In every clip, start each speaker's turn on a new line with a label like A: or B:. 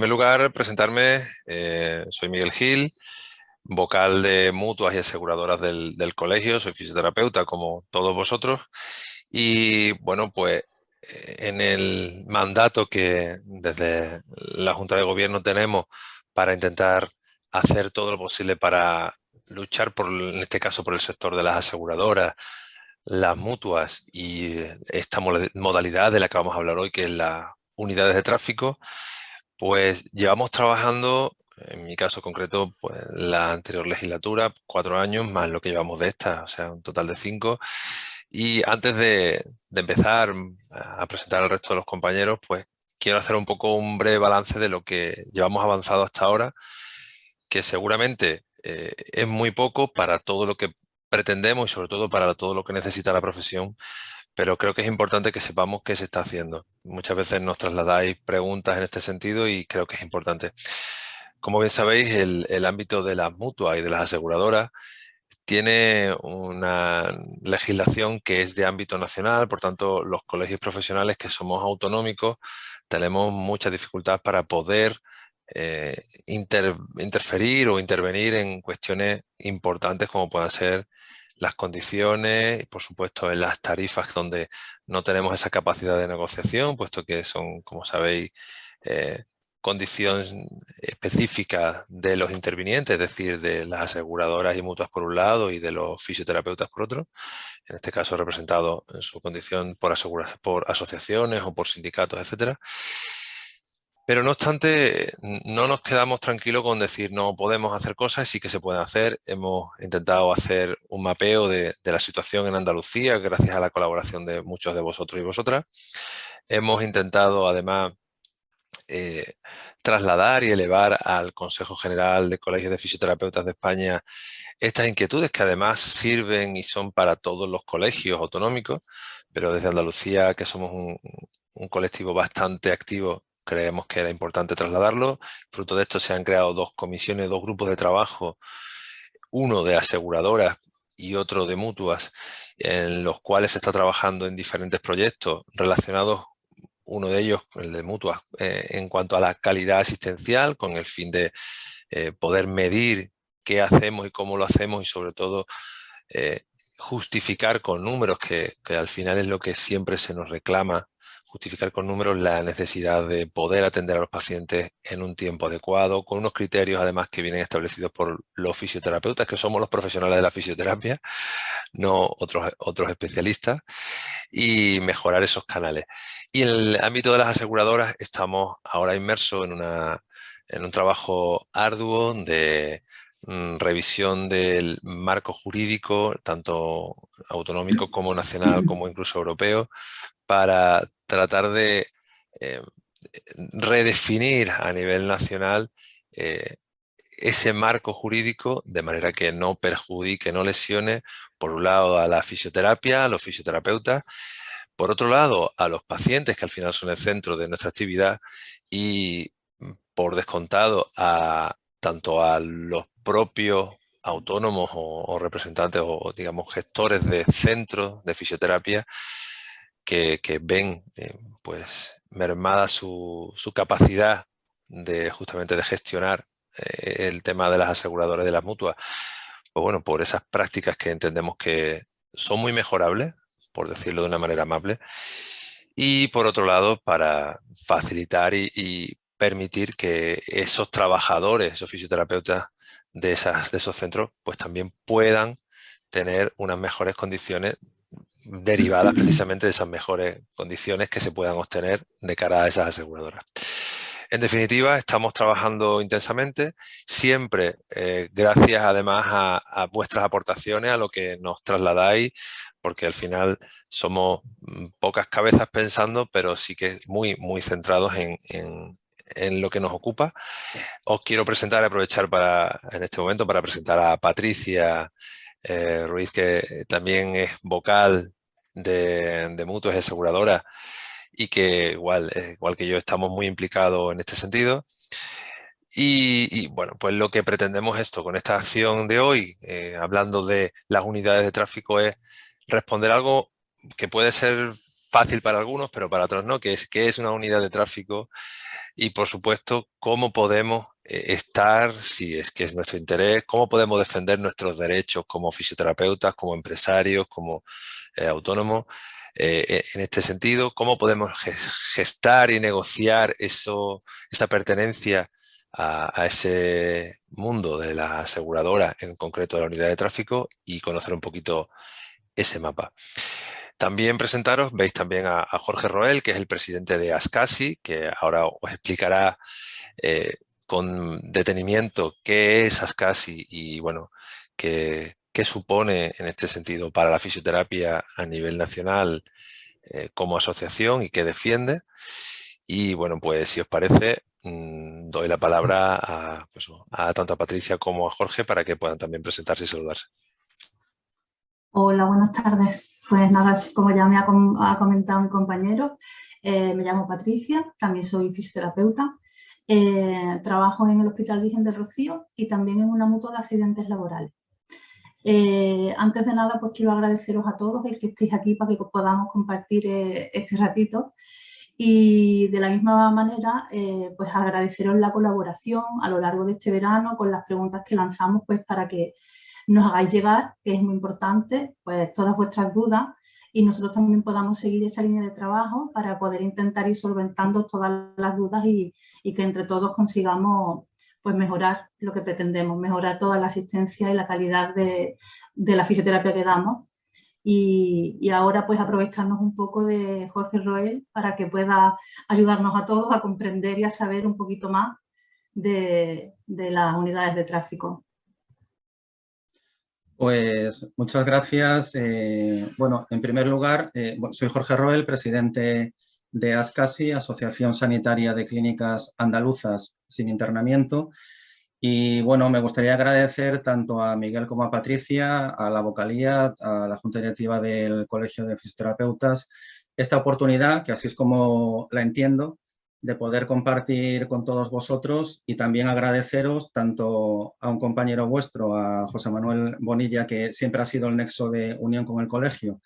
A: primer lugar, presentarme, soy Miguel Gil, vocal de mutuas y aseguradoras del colegio, soy fisioterapeuta como todos vosotros y bueno, pues en el mandato que desde la Junta de Gobierno tenemos para intentar hacer todo lo posible para luchar por, en este caso, por el sector de las aseguradoras, las mutuas y esta modalidad de la que vamos a hablar hoy, que es las unidades de tráfico, pues llevamos trabajando, en mi caso concreto, pues la anterior legislatura, 4 años, más lo que llevamos de esta, o sea, un total de 5. Y antes de empezar a presentar al resto de los compañeros, pues quiero hacer un poco un breve balance de lo que llevamos avanzado hasta ahora, que seguramente es muy poco para todo lo que pretendemos y sobre todo para todo lo que necesita la profesión, pero creo que es importante que sepamos qué se está haciendo. Muchas veces nos trasladáis preguntas en este sentido y creo que es importante. Como bien sabéis, el ámbito de las mutuas y de las aseguradoras tiene una legislación que es de ámbito nacional, por tanto, los colegios profesionales que somos autonómicos tenemos muchas dificultades para poder interferir o intervenir en cuestiones importantes como puedan ser las condiciones y, por supuesto, en las tarifas donde no tenemos esa capacidad de negociación, puesto que son, como sabéis, eh, condiciones específicas de los intervinientes, es decir, de las aseguradoras y mutuas por un lado y de los fisioterapeutas por otro, en este caso representado en su condición por asociaciones o por sindicatos, etcétera. Pero no obstante, no nos quedamos tranquilos con decir no podemos hacer cosas, sí que se pueden hacer. Hemos intentado hacer un mapeo de la situación en Andalucía, gracias a la colaboración de muchos de vosotros y vosotras. Hemos intentado, además, eh, trasladar y elevar al Consejo General de Colegios de Fisioterapeutas de España estas inquietudes que además sirven y son para todos los colegios autonómicos, pero desde Andalucía, que somos un colectivo bastante activo, creemos que era importante trasladarlo. Fruto de esto se han creado dos comisiones, dos grupos de trabajo, uno de aseguradoras y otro de mutuas, en los cuales se está trabajando en diferentes proyectos relacionados, uno de ellos, el de mutuas, en cuanto a la calidad asistencial, con el fin de poder medir qué hacemos y cómo lo hacemos y sobre todo eh, justificar con números, que al final es lo que siempre se nos reclama, justificar con números la necesidad de poder atender a los pacientes en un tiempo adecuado, con unos criterios además que vienen establecidos por los fisioterapeutas, que somos los profesionales de la fisioterapia, no otros especialistas, y mejorar esos canales. Y en el ámbito de las aseguradoras estamos ahora inmersos en un trabajo arduo de revisión del marco jurídico, tanto autonómico como nacional, como incluso europeo, para tratar de eh, redefinir a nivel nacional eh, ese marco jurídico de manera que no perjudique, no lesione, por un lado, a la fisioterapia, a los fisioterapeutas, por otro lado, a los pacientes, que al final son el centro de nuestra actividad, y por descontado, tanto a los propios autónomos o representantes o, digamos, gestores de centros de fisioterapia que ven pues mermada su capacidad de justamente de gestionar el tema de las aseguradoras y de las mutuas, pues bueno, por esas prácticas que entendemos que son muy mejorables, por decirlo de una manera amable, y por otro lado, para facilitar y permitir que esos trabajadores, esos fisioterapeutas de esos centros, pues también puedan tener unas mejores condiciones derivadas precisamente de esas mejores condiciones que se puedan obtener de cara a esas aseguradoras. En definitiva, estamos trabajando intensamente, siempre gracias además a vuestras aportaciones, a lo que nos trasladáis, porque al final somos pocas cabezas pensando, pero sí que muy, muy centrados en lo que nos ocupa. Os quiero presentar, aprovechar en este momento para presentar a Patricia Ruiz, que también es vocal de mutuas y aseguradoras y que igual que yo estamos muy implicados en este sentido. Y, bueno, pues lo que pretendemos esto con esta acción de hoy, hablando de las unidades de tráfico, es responder algo que puede ser fácil para algunos, pero para otros no, que es qué es una unidad de tráfico y, por supuesto, cómo podemos estar, si es que es nuestro interés, cómo podemos defender nuestros derechos como fisioterapeutas, como empresarios, como autónomos. En este sentido, cómo podemos gestar y negociar esa pertenencia a ese mundo de la aseguradora, en concreto de la unidad de tráfico, y conocer un poquito ese mapa. También presentaros, veis también a Jorge Roel, que es el presidente de Ascasi, que ahora os explicará con detenimiento qué es Ascasi y, bueno, qué supone en este sentido para la fisioterapia a nivel nacional como asociación y qué defiende. Y, bueno, pues si os parece, doy la palabra a tanto a Patricia como a Jorge para que puedan también presentarse y saludarse.
B: Hola, buenas tardes. Pues nada, como ya me ha comentado mi compañero, me llamo Patricia, también soy fisioterapeuta. Trabajo en el Hospital Virgen del Rocío y también en una mutua de accidentes laborales. Antes de nada, pues quiero agradeceros a todos el que estéis aquí para que podamos compartir este ratito. Y de la misma manera, pues agradeceros la colaboración a lo largo de este verano con las preguntas que lanzamos, pues para que nos hagáis llegar, que es muy importante, pues todas vuestras dudas y nosotros también podamos seguir esa línea de trabajo para poder intentar ir solventando todas las dudas y que entre todos consigamos pues mejorar lo que pretendemos, mejorar toda la asistencia y la calidad de la fisioterapia que damos. Y ahora pues aprovecharnos un poco de Jorge Roel para que pueda ayudarnos a todos a comprender y a saber un poquito más de las unidades de tráfico.
C: Pues muchas gracias. Bueno, en primer lugar, soy Jorge Roel, presidente de Ascasi, Asociación Sanitaria de Clínicas Andaluzas sin Internamiento. Y bueno, me gustaría agradecer tanto a Miguel como a Patricia, a la vocalía, a la Junta Directiva del Colegio de Fisioterapeutas, esta oportunidad, que así es como la entiendo, de poder compartir con todos vosotros y también agradeceros tanto a un compañero vuestro, a José Manuel Bonilla, que siempre ha sido el nexo de unión con el colegio,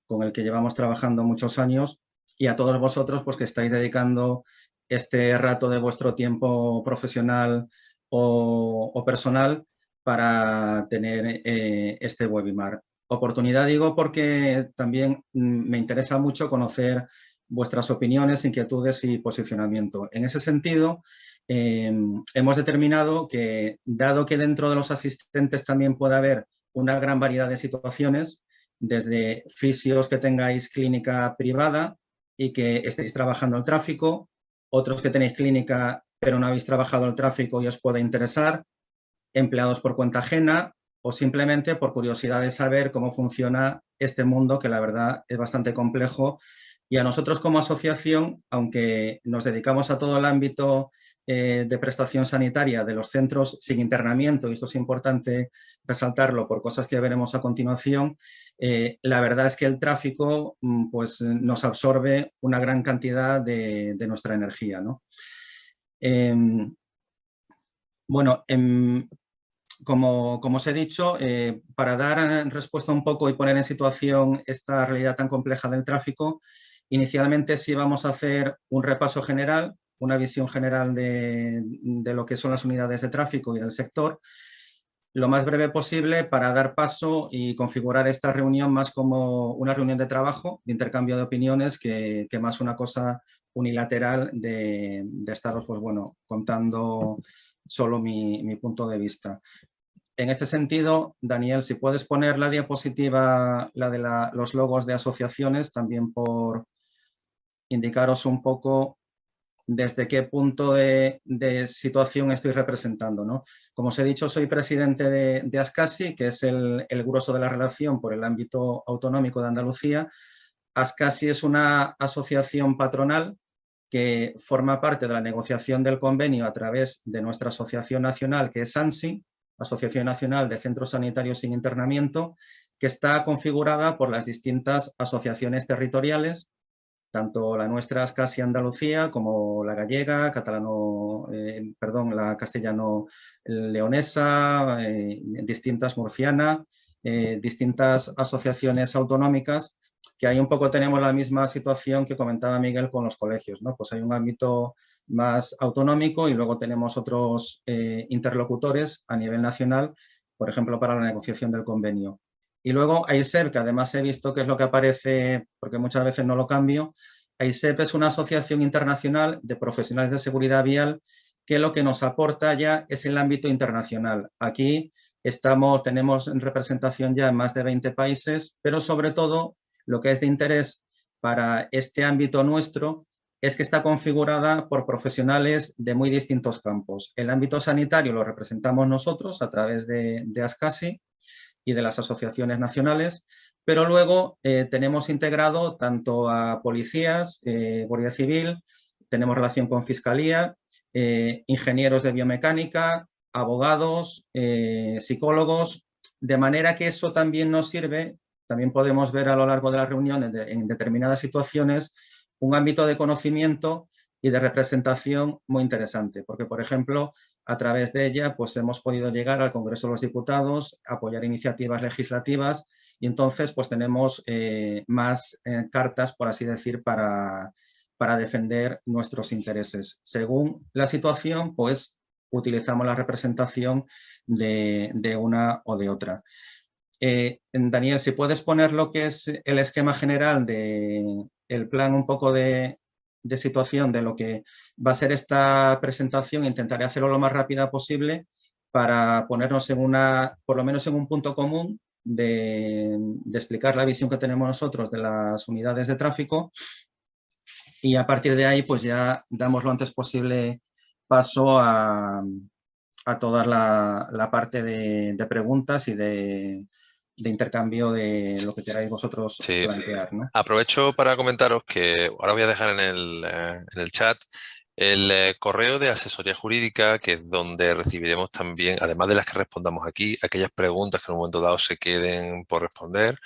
C: con el que llevamos trabajando muchos años, y a todos vosotros pues, que estáis dedicando este rato de vuestro tiempo profesional o personal para tener este webinar. Oportunidad digo porque también me interesa mucho conocer vuestras opiniones, inquietudes y posicionamiento. En ese sentido, hemos determinado que, dado que dentro de los asistentes también puede haber una gran variedad de situaciones, desde fisios que tengáis clínica privada y que estéis trabajando el tráfico, otros que tenéis clínica pero no habéis trabajado el tráfico y os puede interesar, empleados por cuenta ajena o simplemente por curiosidad de saber cómo funciona este mundo, que la verdad es bastante complejo. Y a nosotros como asociación, aunque nos dedicamos a todo el ámbito de prestación sanitaria de los centros sin internamiento, y esto es importante resaltarlo por cosas que veremos a continuación, la verdad es que el tráfico pues, nos absorbe una gran cantidad de nuestra energía, ¿no? Bueno, como os he dicho, para dar respuesta un poco y poner en situación esta realidad tan compleja del tráfico, inicialmente sí vamos a hacer un repaso general, una visión general de lo que son las unidades de tráfico y del sector, lo más breve posible para dar paso y configurar esta reunión más como una reunión de trabajo, de intercambio de opiniones, que más una cosa unilateral de estaros, pues bueno, contando solo mi punto de vista. En este sentido, Daniel, si puedes poner la diapositiva, la de los logos de asociaciones, también por indicaros un poco desde qué punto de situación estoy representando, ¿no? Como os he dicho, soy presidente de Ascasi, que es el grueso de la relación por el ámbito autonómico de Andalucía. Ascasi es una asociación patronal que forma parte de la negociación del convenio a través de nuestra asociación nacional, que es ANSI, Asociación Nacional de Centros Sanitarios sin Internamiento, que está configurada por las distintas asociaciones territoriales, tanto la nuestra Ascasi Andalucía como la gallega, la castellano-leonesa, distintas murciana, distintas asociaciones autonómicas que ahí un poco tenemos la misma situación que comentaba Miguel con los colegios, ¿no? Pues hay un ámbito más autonómico y luego tenemos otros interlocutores a nivel nacional, por ejemplo, para la negociación del convenio. Y luego AISEP, que además he visto que es lo que aparece, porque muchas veces no lo cambio. AISEP es una asociación internacional de profesionales de seguridad vial que lo que nos aporta ya es el ámbito internacional. Aquí tenemos representación ya en más de 20 países, pero sobre todo lo que es de interés para este ámbito nuestro es que está configurada por profesionales de muy distintos campos. El ámbito sanitario lo representamos nosotros a través de ASCASI y de las asociaciones nacionales, pero luego tenemos integrado tanto a policías, Guardia Civil, tenemos relación con Fiscalía, ingenieros de biomecánica, abogados, psicólogos, de manera que eso también nos sirve, también podemos ver a lo largo de las reuniones en determinadas situaciones un ámbito de conocimiento y de representación muy interesante, porque, por ejemplo, a través de ella pues hemos podido llegar al Congreso de los Diputados, apoyar iniciativas legislativas y entonces pues tenemos más cartas, por así decir, para defender nuestros intereses. Según la situación, pues utilizamos la representación de una o de otra. Daniel, si puedes poner lo que es el esquema general del plan un poco de situación de lo que va a ser esta presentación, intentaré hacerlo lo más rápida posible para ponernos por lo menos en un punto común de explicar la visión que tenemos nosotros de las unidades de tráfico y a partir de ahí pues ya damos lo antes posible paso a toda la parte de preguntas y de intercambio de lo que queráis vosotros plantear, ¿no?
A: Aprovecho para comentaros que ahora voy a dejar en el chat el correo de asesoría jurídica, que es donde recibiremos también, además de las que respondamos aquí, aquellas preguntas que en un momento dado se queden por responder.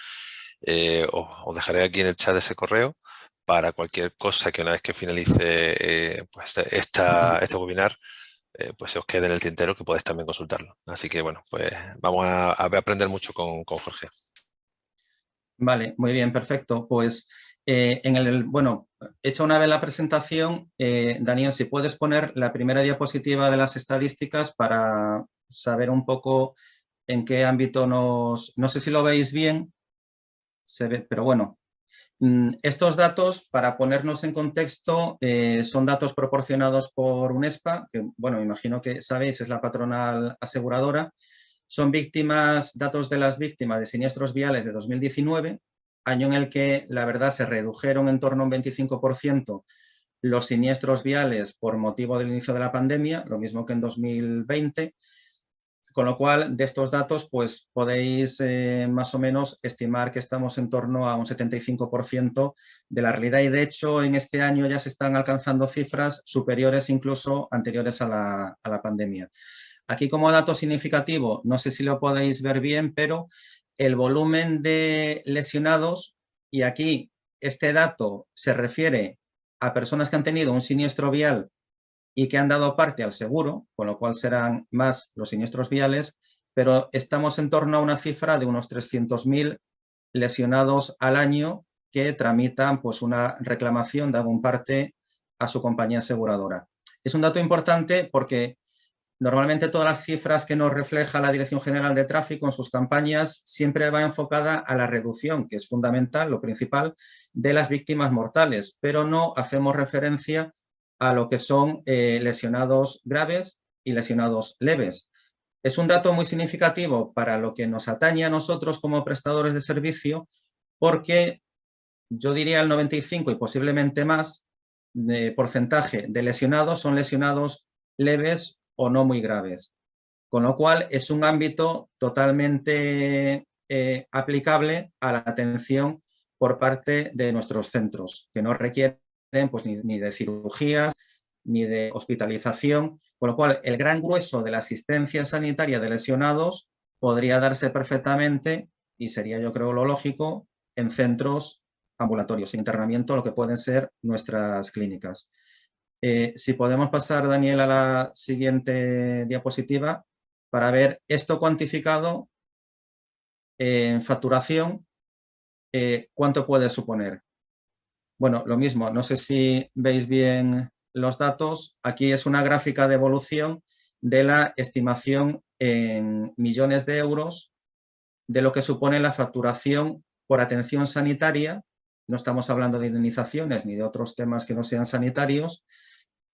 A: Os dejaré aquí en el chat ese correo para cualquier cosa que una vez que finalice pues este webinar, pues se os quede en el tintero, que podéis también consultarlo. Así que bueno, pues vamos a aprender mucho con Jorge.
C: Vale, muy bien, perfecto. Pues bueno, hecha una vez la presentación, Daniel, si puedes poner la primera diapositiva de las estadísticas para saber un poco en qué ámbito no sé si lo veis bien, se ve, pero bueno. Estos datos, para ponernos en contexto, son datos proporcionados por UNESPA, que, bueno, me imagino que sabéis, es la patronal aseguradora. Son datos de las víctimas de siniestros viales de 2019, año en el que, la verdad, se redujeron en torno a un 25% los siniestros viales por motivo del inicio de la pandemia, lo mismo que en 2020. Con lo cual, de estos datos, pues podéis más o menos estimar que estamos en torno a un 75% de la realidad y, de hecho, en este año ya se están alcanzando cifras superiores incluso anteriores a la pandemia. Aquí, como dato significativo, no sé si lo podéis ver bien, pero el volumen de lesionados, y aquí este dato se refiere a personas que han tenido un siniestro vial y que han dado parte al seguro, con lo cual serán más los siniestros viales, pero estamos en torno a una cifra de unos 300.000 lesionados al año que tramitan pues una reclamación de algún parte a su compañía aseguradora. Es un dato importante porque normalmente todas las cifras que nos refleja la Dirección General de Tráfico en sus campañas siempre va enfocada a la reducción, que es fundamental, lo principal, de las víctimas mortales, pero no hacemos referencia a lo que son lesionados graves y lesionados leves. Es un dato muy significativo para lo que nos atañe a nosotros como prestadores de servicio, porque yo diría el 95 y posiblemente más de porcentaje de lesionados son lesionados leves o no muy graves. Con lo cual es un ámbito totalmente aplicable a la atención por parte de nuestros centros, que no requieren pues, ni de cirugías ni de hospitalización, con lo cual el gran grueso de la asistencia sanitaria de lesionados podría darse perfectamente, y sería yo creo lo lógico, en centros ambulatorios, internamiento, lo que pueden ser nuestras clínicas. Si podemos pasar, Daniel, a la siguiente diapositiva para ver esto cuantificado en facturación ¿cuánto puede suponer? Bueno, lo mismo, no sé si veis bien los datos. Aquí es una gráfica de evolución de la estimación en millones de euros de lo que supone la facturación por atención sanitaria, no estamos hablando de indemnizaciones ni de otros temas que no sean sanitarios,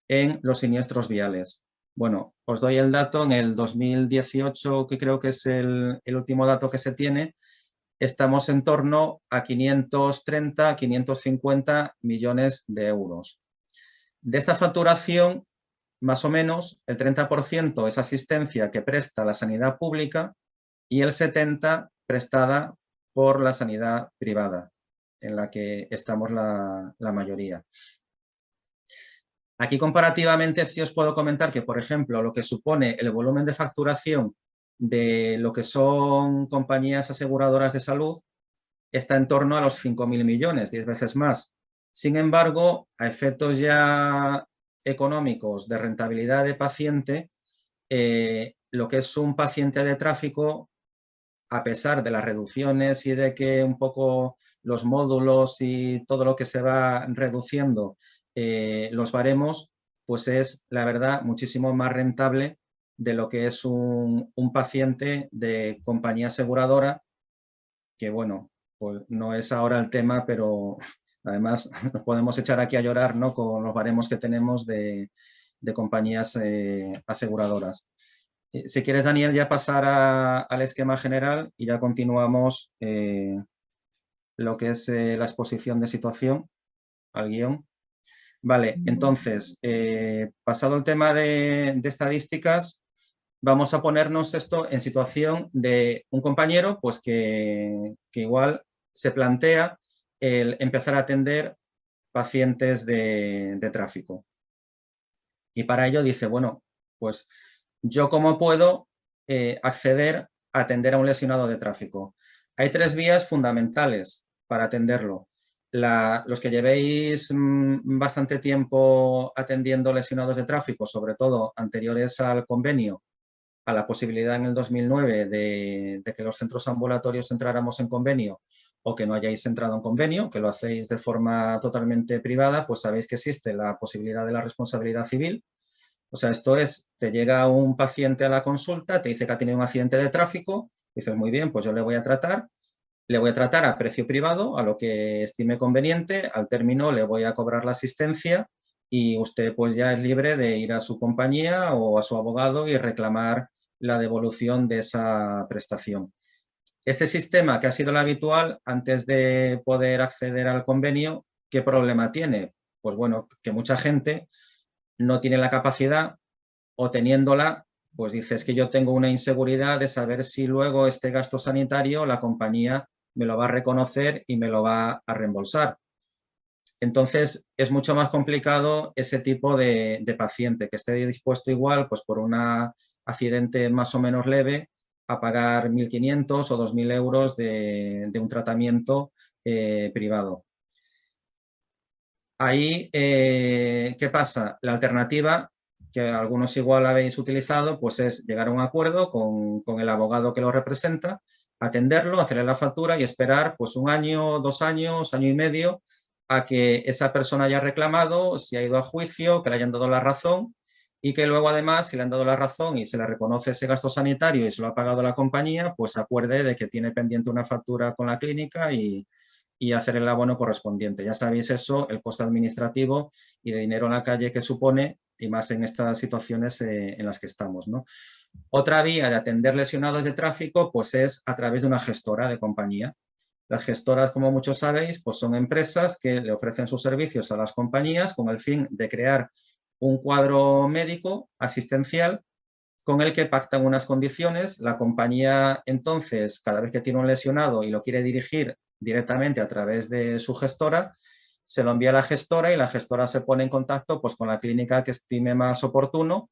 C: en los siniestros viales. Bueno, os doy el dato, en el 2018, que creo que es el último dato que se tiene, estamos en torno a 530, 550 millones de euros. De esta facturación, más o menos, el 30% es asistencia que presta la sanidad pública y el 70% prestada por la sanidad privada, en la que estamos la mayoría. Aquí comparativamente sí os puedo comentar que, por ejemplo, lo que supone el volumen de facturación de lo que son compañías aseguradoras de salud está en torno a los 5.000 millones, 10 veces más. Sin embargo, a efectos ya económicos de rentabilidad de paciente, lo que es un paciente de tráfico, a pesar de las reducciones y de que un poco los módulos y todo lo que se va reduciendo, los baremos, pues es, la verdad, muchísimo más rentable de lo que es un paciente de compañía aseguradora, que bueno, pues no es ahora el tema, pero además nos podemos echar aquí a llorar, ¿no?, con los baremos que tenemos de compañías aseguradoras. Si quieres, Daniel, ya pasar al esquema general y ya continuamos lo que es la exposición de situación, al guión. Vale, entonces, pasado el tema de estadísticas, vamos a ponernos esto en situación de un compañero pues que igual se plantea el empezar a atender pacientes de tráfico. Y para ello dice, bueno, pues yo cómo puedo acceder a atender a un lesionado de tráfico. Hay 3 vías fundamentales para atenderlo. Los que llevéis bastante tiempo atendiendo lesionados de tráfico, sobre todo anteriores al convenio, a la posibilidad en el 2009 de que los centros ambulatorios entráramos en convenio, o que no hayáis entrado en convenio, que lo hacéis de forma totalmente privada, pues sabéis que existe la posibilidad de la responsabilidad civil. O sea, esto es, te llega un paciente a la consulta, te dice que ha tenido un accidente de tráfico, dices, muy bien, pues yo le voy a tratar a precio privado, a lo que estime conveniente, al término le voy a cobrar la asistencia y usted pues ya es libre de ir a su compañía o a su abogado y reclamar la devolución de esa prestación. Este sistema, que ha sido el habitual antes de poder acceder al convenio, ¿qué problema tiene? Pues bueno, que mucha gente no tiene la capacidad, o teniéndola, pues dices que yo tengo una inseguridad de saber si luego este gasto sanitario la compañía me lo va a reconocer y me lo va a reembolsar. Entonces, es mucho más complicado ese tipo de paciente que esté dispuesto igual, pues por un accidente más o menos leve, a pagar 1.500 o 2.000 euros de un tratamiento privado. Ahí, ¿qué pasa? La alternativa, que algunos igual habéis utilizado, pues es llegar a un acuerdo con el abogado que lo representa, atenderlo, hacerle la factura y esperar pues 1 año, 2 años, año y medio, a que esa persona haya reclamado, si ha ido a juicio, que le hayan dado la razón y que luego además, si le han dado la razón y se le reconoce ese gasto sanitario y se lo ha pagado la compañía, pues acuerde de que tiene pendiente una factura con la clínica y hacer el abono correspondiente. Ya sabéis eso, el coste administrativo y de dinero en la calle que supone, y más en estas situaciones en las que estamos, ¿no? Otra vía de atender lesionados de tráfico pues es a través de una gestora de compañía. Las gestoras, como muchos sabéis, pues son empresas que le ofrecen sus servicios a las compañías con el fin de crear un cuadro médico asistencial con el que pactan unas condiciones. La compañía, entonces, cada vez que tiene un lesionado y lo quiere dirigir directamente a través de su gestora, se lo envía a la gestora y la gestora se pone en contacto pues, con la clínica que estime más oportuno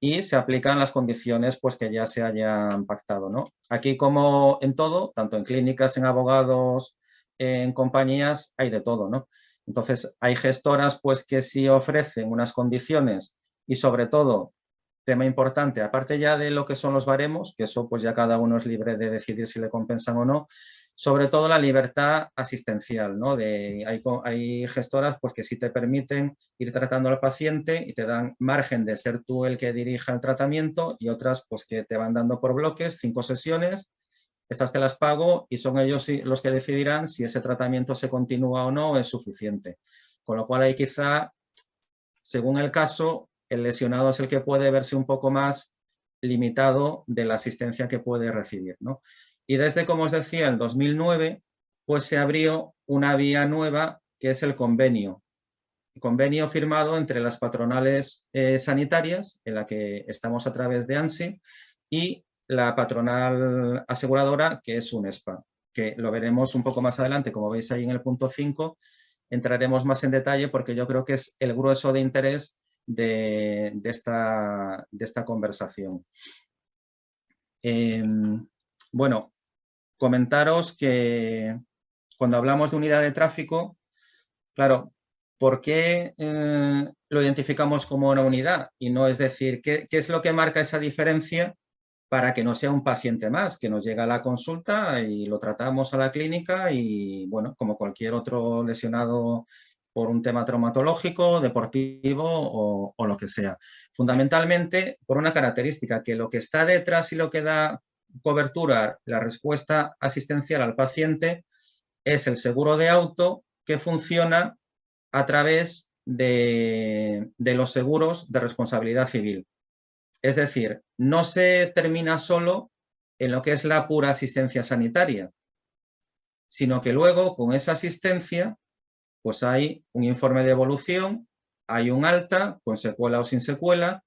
C: y se aplican las condiciones pues, que ya se hayan pactado, ¿no? Aquí, como en todo, tanto en clínicas, en abogados, en compañías, hay de todo, ¿no? Entonces, hay gestoras pues, que sí ofrecen unas condiciones y, sobre todo, tema importante, aparte ya de lo que son los baremos, que eso pues ya cada uno es libre de decidir si le compensan o no, sobre todo la libertad asistencial, ¿no? Hay gestoras pues, que sí te permiten ir tratando al paciente y te dan margen de ser tú el que dirija el tratamiento, y otras pues, que te van dando por bloques 5 sesiones, estas te las pago y son ellos los que decidirán si ese tratamiento se continúa o no, o es suficiente. Con lo cual ahí quizá, según el caso, el lesionado es el que puede verse un poco más limitado de la asistencia que puede recibir, ¿no? Y desde, como os decía, el 2009, pues se abrió una vía nueva que es el convenio. El convenio firmado entre las patronales sanitarias, en la que estamos a través de ANSI, y la patronal aseguradora, que es UNESPA, que lo veremos un poco más adelante, como veis ahí en el punto 5, entraremos más en detalle porque yo creo que es el grueso de interés de esta conversación. Bueno, comentaros que cuando hablamos de unidad de tráfico, claro, ¿por qué lo identificamos como una unidad? Y no, es decir, ¿qué es lo que marca esa diferencia para que no sea un paciente más, que nos llega a la consulta y lo tratamos a la clínica y, bueno, como cualquier otro lesionado por un tema traumatológico, deportivo o lo que sea? Fundamentalmente por una característica, que lo que está detrás y lo que da cobertura, la respuesta asistencial al paciente, es el seguro de auto, que funciona a través de los seguros de responsabilidad civil. Es decir, no se termina solo en lo que es la pura asistencia sanitaria, sino que luego con esa asistencia pues hay un informe de evolución, hay un alta con secuela o sin secuela,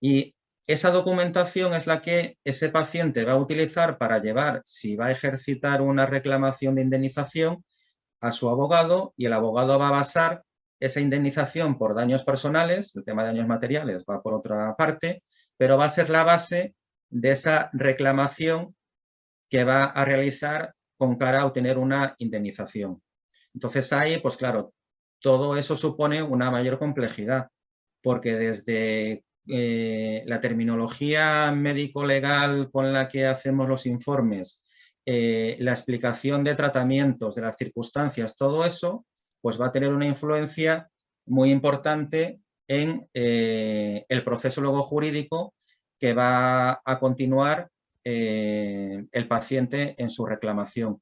C: y esa documentación es la que ese paciente va a utilizar para llevar, si va a ejercitar una reclamación de indemnización, a su abogado, y el abogado va a basar esa indemnización por daños personales, el tema de daños materiales va por otra parte, pero va a ser la base de esa reclamación que va a realizar con cara a obtener una indemnización. Entonces ahí, pues claro, todo eso supone una mayor complejidad, porque desde la terminología médico-legal con la que hacemos los informes, la explicación de tratamientos, de las circunstancias, todo eso, pues va a tener una influencia muy importante en el proceso luego jurídico que va a continuar el paciente en su reclamación.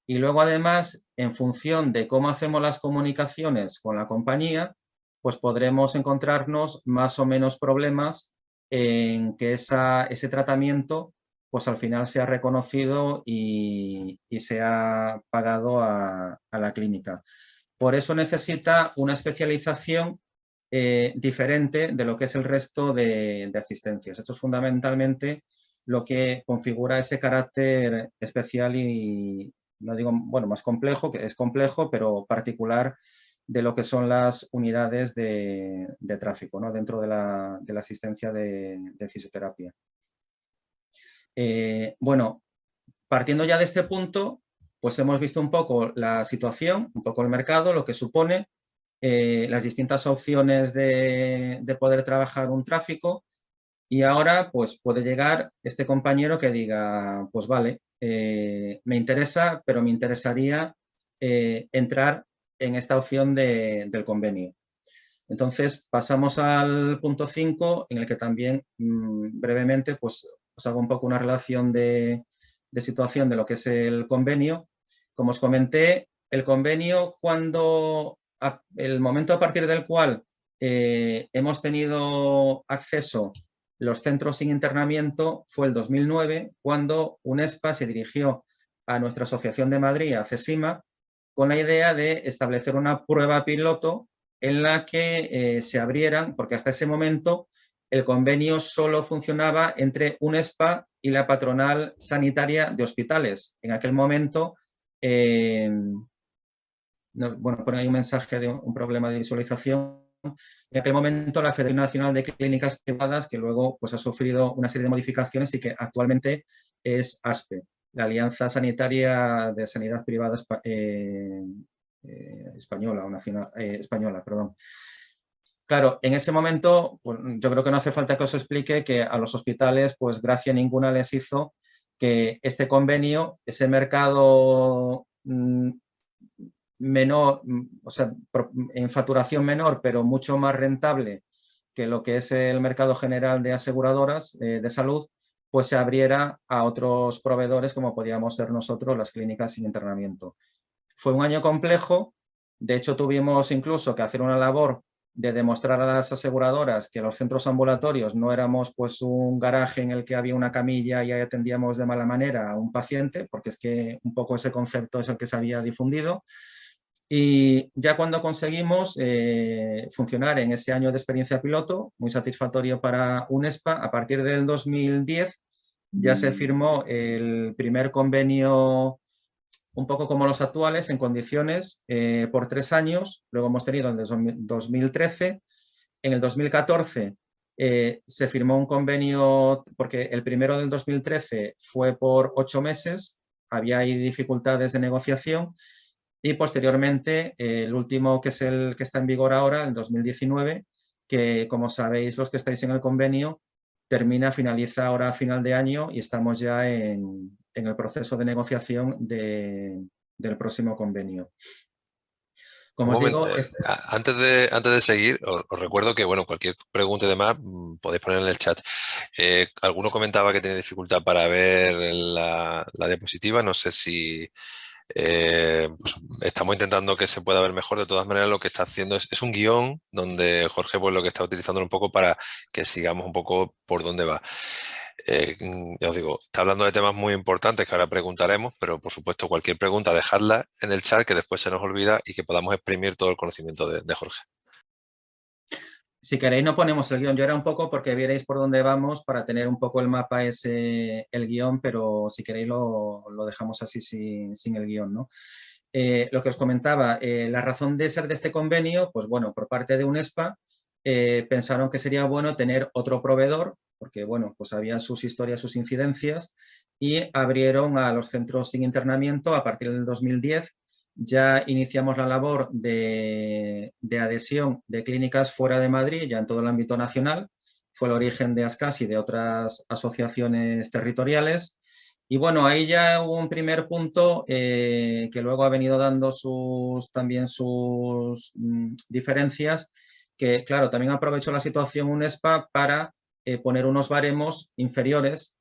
C: Y luego, además, en función de cómo hacemos las comunicaciones con la compañía, pues podremos encontrarnos más o menos problemas en que ese tratamiento pues al final sea reconocido y sea pagado a la clínica. Por eso necesita una especialización diferente de lo que es el resto de asistencias. Esto es fundamentalmente lo que configura ese carácter especial y, no digo, bueno, más complejo, que es complejo, pero particular de lo que son las unidades de tráfico, ¿no? Dentro de la asistencia de fisioterapia. Bueno, partiendo ya de este punto, pues hemos visto un poco la situación, un poco el mercado, lo que supone, las distintas opciones de poder trabajar un tráfico, y ahora pues puede llegar este compañero que diga, pues vale, me interesa, pero me interesaría entrar en esta opción del convenio. Entonces pasamos al punto 5, en el que también brevemente pues os hago un poco una relación de situación de lo que es el convenio. Como os comenté, el convenio, el momento a partir del cual hemos tenido acceso los centros sin internamiento fue el 2009, cuando UNESPA se dirigió a nuestra Asociación de Madrid, a CESIMA, con la idea de establecer una prueba piloto en la que se abrieran, porque hasta ese momento el convenio solo funcionaba entre UNESPA y la patronal sanitaria de hospitales. En aquel momento, bueno, pone ahí un mensaje de un problema de visualización. En aquel momento la Federación Nacional de Clínicas Privadas, que luego pues, ha sufrido una serie de modificaciones y que actualmente es ASPE, la Alianza Sanitaria de Sanidad Privada Española, o nacional, española, perdón. Claro, en ese momento, pues, yo creo que no hace falta que os explique que a los hospitales, pues gracia ninguna les hizo que este convenio, ese mercado menor, o sea, en facturación menor, pero mucho más rentable que lo que es el mercado general de aseguradoras de salud, pues se abriera a otros proveedores como podíamos ser nosotros, las clínicas sin internamiento. Fue un año complejo, de hecho tuvimos incluso que hacer una labor de demostrar a las aseguradoras que los centros ambulatorios no éramos pues un garaje en el que había una camilla y ahí atendíamos de mala manera a un paciente, porque es que un poco ese concepto es el que se había difundido. Y ya cuando conseguimos funcionar en ese año de experiencia piloto, muy satisfactorio para UNESPA, a partir del 2010 ya se firmó el primer convenio, un poco como los actuales, en condiciones por 3 años. Luego hemos tenido en el 2013. En el 2014 se firmó un convenio, porque el primero del 2013 fue por 8 meses, había ahí dificultades de negociación. Y posteriormente, el último, que es el que está en vigor ahora, el 2019, que como sabéis los que estáis en el convenio, finaliza ahora a final de año y estamos ya en el proceso de negociación del próximo convenio. Como os digo,
A: antes de seguir, os recuerdo que bueno, cualquier pregunta y demás podéis poner en el chat. Alguno comentaba que tiene dificultad para ver la diapositiva, no sé si... pues estamos intentando que se pueda ver mejor. De todas maneras, lo que está haciendo es un guión donde Jorge pues lo que está utilizando un poco para que sigamos un poco por dónde va. Ya os digo, está hablando de temas muy importantes que ahora preguntaremos, pero por supuesto cualquier pregunta dejadla en el chat, que después se nos olvida y que podamos exprimir todo el conocimiento de Jorge.
C: Si queréis no ponemos el guión, yo era un poco porque vierais por dónde vamos para tener un poco el mapa el guión, pero si queréis lo dejamos así sin el guión, ¿no? Lo que os comentaba, la razón de ser de este convenio, pues bueno, por parte de UNESPA pensaron que sería bueno tener otro proveedor, porque bueno, pues había sus historias, sus incidencias, y abrieron a los centros sin internamiento a partir del 2010. Ya iniciamos la labor de adhesión de clínicas fuera de Madrid, ya en todo el ámbito nacional. Fue el origen de ASCASI y de otras asociaciones territoriales. Y bueno, ahí ya hubo un primer punto que luego ha venido dando también sus diferencias, que claro, también aprovechó la situación UNESPA para poner unos baremos inferiores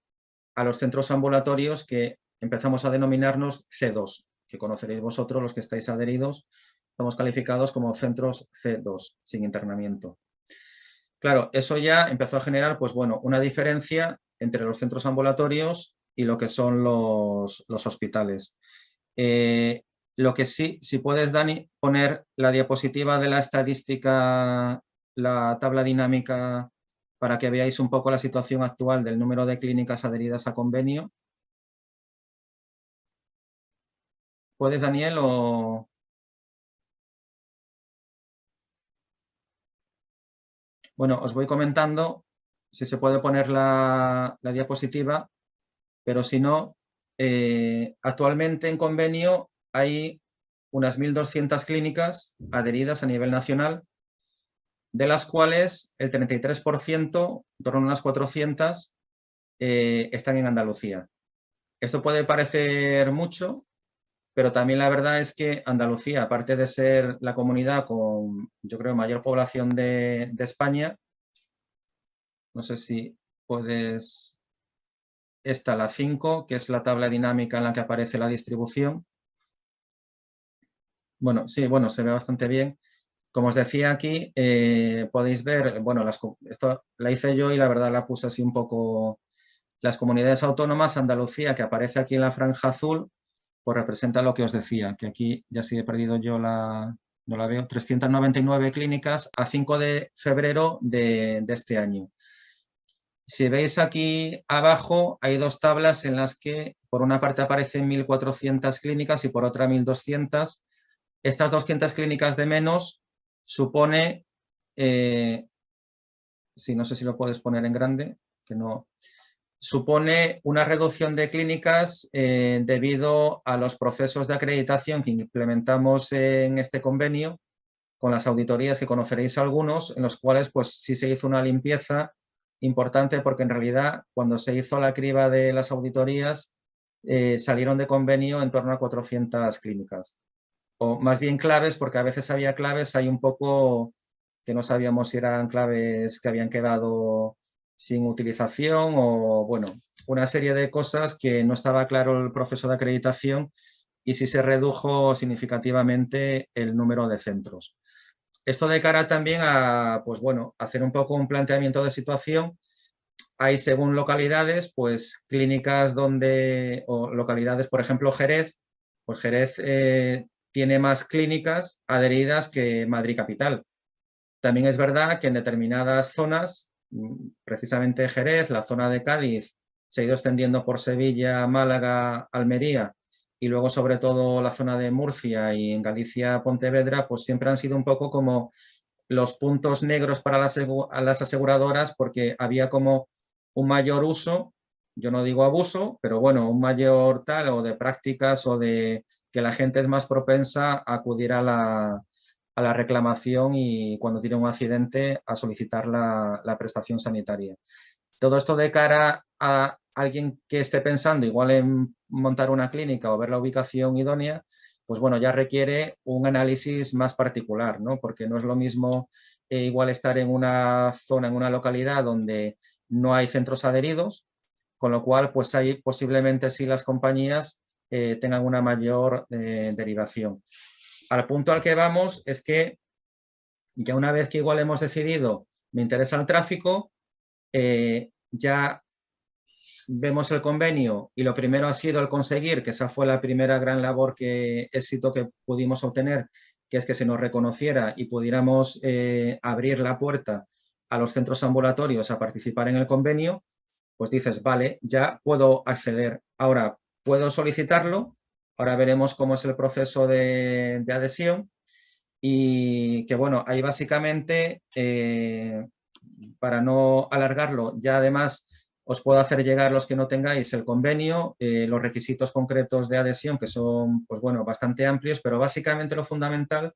C: a los centros ambulatorios que empezamos a denominarnos C2, que conoceréis vosotros los que estáis adheridos. Estamos calificados como centros C2, sin internamiento. Claro, eso ya empezó a generar, pues bueno, una diferencia entre los centros ambulatorios y lo que son los hospitales. Lo que sí, si puedes, Dani, poner la diapositiva de la estadística, la tabla dinámica, para que veáis un poco la situación actual del número de clínicas adheridas a convenio. ¿Puedes, Daniel, o...? Bueno, os voy comentando si se puede poner la diapositiva, pero si no, actualmente en convenio hay unas 1.200 clínicas adheridas a nivel nacional, de las cuales el 33%, en torno a unas 400, están en Andalucía. Esto puede parecer mucho, pero también la verdad es que Andalucía, aparte de ser la comunidad con, yo creo, mayor población de España, no sé si puedes... Esta, la 5, que es la tabla dinámica en la que aparece la distribución. Bueno, sí, bueno, se ve bastante bien. Como os decía aquí, podéis ver, bueno, esto la hice yo y la verdad la puse así un poco. Las comunidades autónomas, Andalucía, que aparece aquí en la franja azul, pues representa lo que os decía, que aquí ya sí he perdido yo no la veo, 399 clínicas a 5 de febrero de este año. Si veis aquí abajo, hay dos tablas en las que por una parte aparecen 1.400 clínicas y por otra 1.200. Estas 200 clínicas de menos supone, sí, no sé si lo puedes poner en grande, que no, supone una reducción de clínicas debido a los procesos de acreditación que implementamos en este convenio con las auditorías, que conoceréis algunos, en los cuales pues sí se hizo una limpieza importante porque en realidad cuando se hizo la criba de las auditorías salieron de convenio en torno a 400 clínicas. O más bien claves, porque a veces había claves, hay un poco que no sabíamos si eran claves que habían quedado sin utilización o, bueno, una serie de cosas que no estaba claro el proceso de acreditación y sí se redujo significativamente el número de centros. Esto de cara también a, pues bueno, hacer un poco un planteamiento de situación. Hay, según localidades, pues clínicas donde, o localidades, por ejemplo, Jerez, pues Jerez tiene más clínicas adheridas que Madrid capital. También es verdad que en determinadas zonas, precisamente Jerez, la zona de Cádiz, se ha ido extendiendo por Sevilla, Málaga, Almería y luego sobre todo la zona de Murcia y en Galicia, Pontevedra, pues siempre han sido un poco como los puntos negros para las aseguradoras porque había como un mayor uso, yo no digo abuso, pero bueno, un mayor tal o de prácticas o de que la gente es más propensa a acudir a la reclamación y cuando tiene un accidente a solicitar la prestación sanitaria. Todo esto de cara a alguien que esté pensando igual en montar una clínica o ver la ubicación idónea, pues bueno, ya requiere un análisis más particular, ¿no? Porque no es lo mismo igual estar en una zona, en una localidad donde no hay centros adheridos, con lo cual pues ahí posiblemente sí las compañías tengan una mayor derivación. Al punto al que vamos es que ya una vez que igual hemos decidido me interesa el tráfico, ya vemos el convenio y lo primero ha sido el conseguir, que esa fue la primera gran labor, éxito que pudimos obtener, que es que se nos reconociera y pudiéramos abrir la puerta a los centros ambulatorios a participar en el convenio, pues dices, vale, ya puedo acceder. Ahora, puedo solicitarlo, ahora veremos cómo es el proceso de adhesión y que bueno, ahí básicamente, para no alargarlo, ya además os puedo hacer llegar los que no tengáis el convenio, los requisitos concretos de adhesión que son, pues bueno, bastante amplios, pero básicamente lo fundamental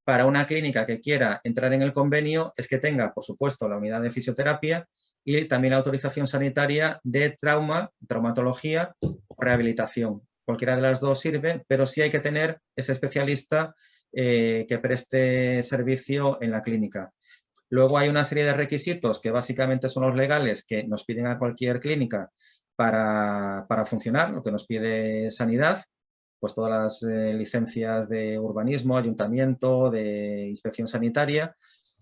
C: para una clínica que quiera entrar en el convenio es que tenga, por supuesto, la unidad de fisioterapia y también la autorización sanitaria de traumatología o rehabilitación. Cualquiera de las dos sirve, pero sí hay que tener ese especialista que preste servicio en la clínica. Luego hay una serie de requisitos que básicamente son los legales que nos piden a cualquier clínica para funcionar, lo que nos pide Sanidad, pues todas las licencias de urbanismo, ayuntamiento, de inspección sanitaria.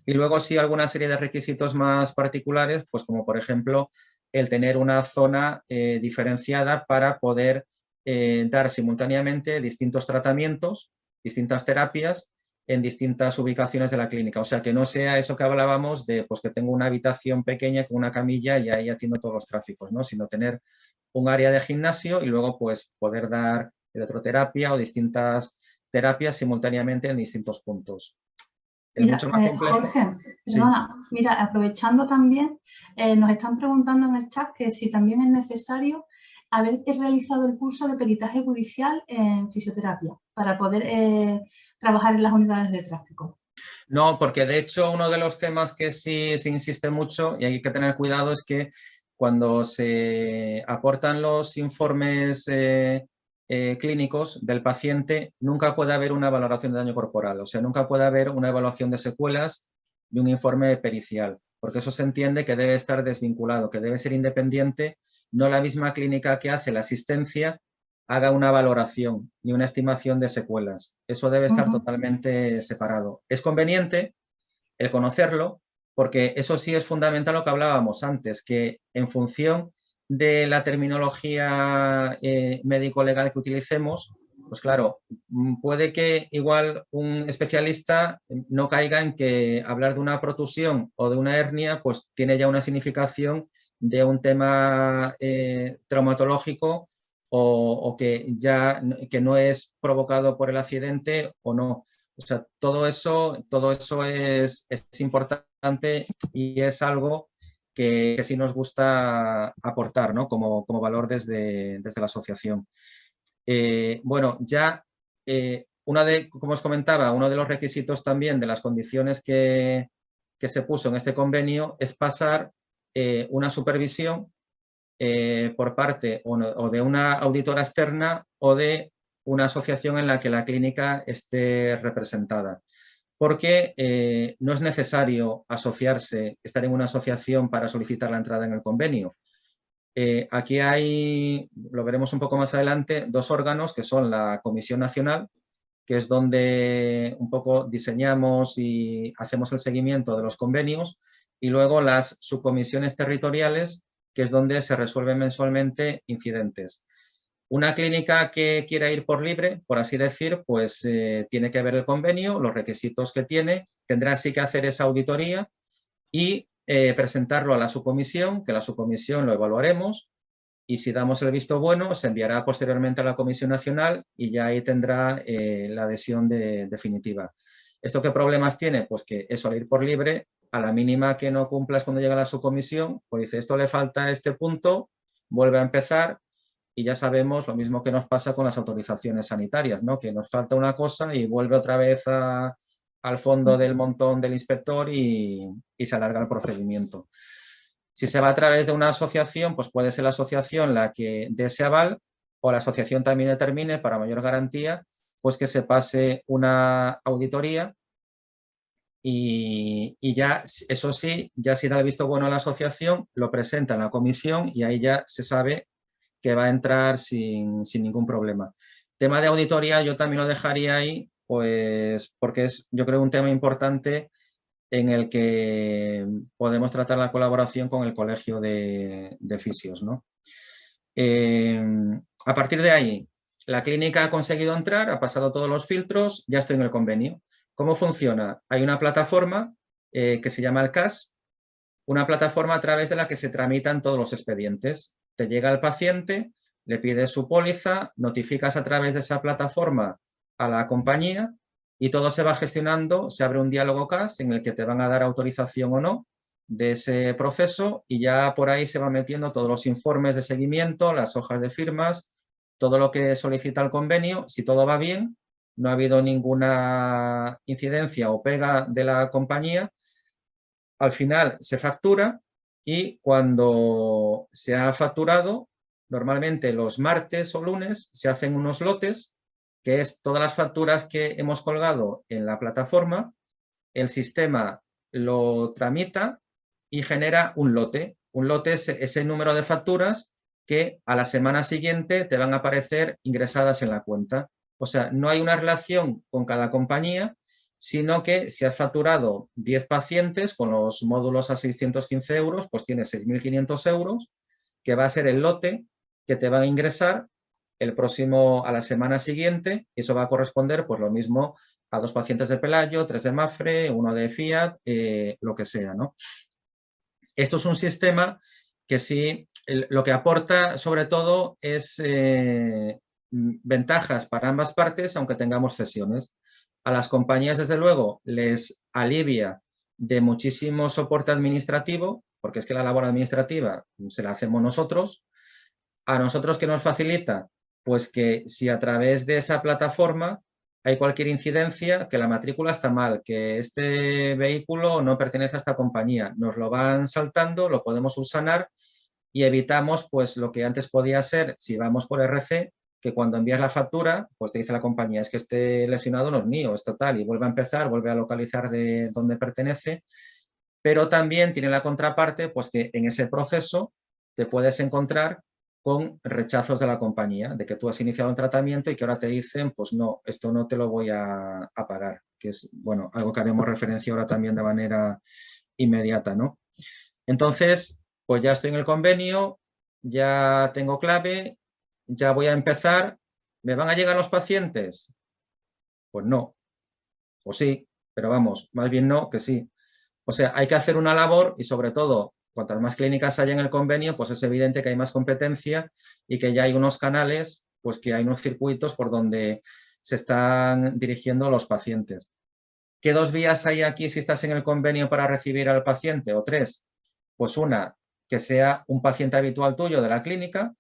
C: Y luego sí alguna serie de requisitos más particulares, pues como por ejemplo el tener una zona diferenciada para poder dar simultáneamente distintos tratamientos, distintas terapias en distintas ubicaciones de la clínica. O sea, que no sea eso que hablábamos de pues que tengo una habitación pequeña con una camilla y ahí atiendo todos los tráficos, ¿no? Sino tener un área de gimnasio y luego pues poder dar electroterapia o distintas terapias simultáneamente en distintos puntos. Es
B: mira,
C: mucho más complejo.
B: Jorge, perdona, sí. Mira, aprovechando también, nos están preguntando en el chat que si también es necesario haber realizado el curso de peritaje judicial en fisioterapia para poder trabajar en las unidades de tráfico.
C: No, porque de hecho uno de los temas que sí se insiste mucho y hay que tener cuidado es que cuando se aportan los informes clínicos del paciente, nunca puede haber una valoración de daño corporal, o sea, nunca puede haber una evaluación de secuelas y un informe pericial, porque eso se entiende que debe estar desvinculado, que debe ser independiente, no la misma clínica que hace la asistencia haga una valoración ni una estimación de secuelas. Eso debe estar totalmente separado. Es conveniente el conocerlo, porque eso sí es fundamental lo que hablábamos antes, que en función de la terminología médico-legal que utilicemos, pues claro, puede que igual un especialista no caiga en que hablar de una protusión o de una hernia pues tiene ya una significación de un tema traumatológico o que ya que no es provocado por el accidente o no. O sea, todo eso es importante y es algo que sí nos gusta aportar, ¿no? como valor desde la asociación. Bueno, ya como os comentaba, uno de los requisitos también de las condiciones que se puso en este convenio es pasar una supervisión por parte o de una auditora externa o de una asociación en la que la clínica esté representada. Porque no es necesario asociarse, estar en una asociación para solicitar la entrada en el convenio. Aquí hay, lo veremos un poco más adelante, dos órganos que son la Comisión Nacional, que es donde un poco diseñamos y hacemos el seguimiento de los convenios, y luego las subcomisiones territoriales, que es donde se resuelven mensualmente incidentes. Una clínica que quiera ir por libre, por así decir, pues tiene que ver el convenio, los requisitos que tiene, tendrá sí que hacer esa auditoría y presentarlo a la subcomisión, que la subcomisión lo evaluaremos, y si damos el visto bueno, se enviará posteriormente a la Comisión Nacional y ya ahí tendrá la adhesión definitiva. ¿Esto qué problemas tiene? Pues que eso, al ir por libre, a la mínima que no cumplas cuando llega a la subcomisión, pues dice, esto le falta este punto, vuelve a empezar, y ya sabemos lo mismo que nos pasa con las autorizaciones sanitarias, ¿no? Que nos falta una cosa y vuelve otra vez al fondo del montón del inspector y se alarga el procedimiento. Si se va a través de una asociación, pues puede ser la asociación la que dé ese aval, o la asociación también determine, para mayor garantía, pues que se pase una auditoría y ya, eso sí, ya si da el visto bueno a la asociación, lo presenta en la comisión y ahí ya se sabe que va a entrar sin ningún problema. Tema de auditoría yo también lo dejaría ahí, pues porque es, yo creo, un tema importante en el que podemos tratar la colaboración con el Colegio de Fisios, ¿no? A partir de ahí, la clínica ha conseguido entrar, ha pasado todos los filtros, ya estoy en el convenio. ¿Cómo funciona? Hay una plataforma que se llama el CAS, una plataforma a través de la que se tramitan todos los expedientes. Te llega el paciente, le pides su póliza, notificas a través de esa plataforma a la compañía y todo se va gestionando, se abre un diálogo CAS en el que te van a dar autorización o no de ese proceso y ya por ahí se van metiendo todos los informes de seguimiento, las hojas de firmas, todo lo que solicita el convenio. Si todo va bien, no ha habido ninguna incidencia o pega de la compañía, al final se factura y cuando se ha facturado, normalmente los martes o lunes se hacen unos lotes, que es todas las facturas que hemos colgado en la plataforma, el sistema lo tramita y genera un lote. Un lote es ese número de facturas que a la semana siguiente te van a aparecer ingresadas en la cuenta. O sea, no hay una relación con cada compañía, sino que si has facturado 10 pacientes con los módulos a 615 euros, pues tienes 6.500 euros, que va a ser el lote que te van a ingresar a la semana siguiente, y eso va a corresponder, pues lo mismo, a 2 pacientes de Pelayo, 3 de Mafre, 1 de Fiat, lo que sea, ¿no? Esto es un sistema que sí, lo que aporta sobre todo es ventajas para ambas partes, aunque tengamos cesiones. A las compañías, desde luego, les alivia de muchísimo soporte administrativo, porque es que la labor administrativa se la hacemos nosotros. A nosotros, ¿qué nos facilita? Pues que si a través de esa plataforma hay cualquier incidencia, que la matrícula está mal, que este vehículo no pertenece a esta compañía, nos lo van saltando, lo podemos subsanar y evitamos pues lo que antes podía ser, si vamos por RC, que cuando envías la factura, pues te dice la compañía, es que este lesionado no es mío, es total, y vuelve a empezar, vuelve a localizar de dónde pertenece, pero también tiene la contraparte, pues que en ese proceso te puedes encontrar con rechazos de la compañía, de que tú has iniciado un tratamiento y que ahora te dicen, pues no, esto no te lo voy a pagar, que es, bueno, algo que haremos referencia ahora también de manera inmediata, ¿no? Entonces, pues ya estoy en el convenio, ya tengo clave, ya voy a empezar. ¿Me van a llegar los pacientes? Pues no, o sí, pero vamos, más bien no que sí. O sea, hay que hacer una labor y sobre todo, cuantas más clínicas haya en el convenio, pues es evidente que hay más competencia y que ya hay unos canales, pues que hay unos circuitos por donde se están dirigiendo los pacientes. ¿Qué 2 vías hay aquí si estás en el convenio para recibir al paciente o 3? Pues una, que sea un paciente habitual tuyo de la clínica,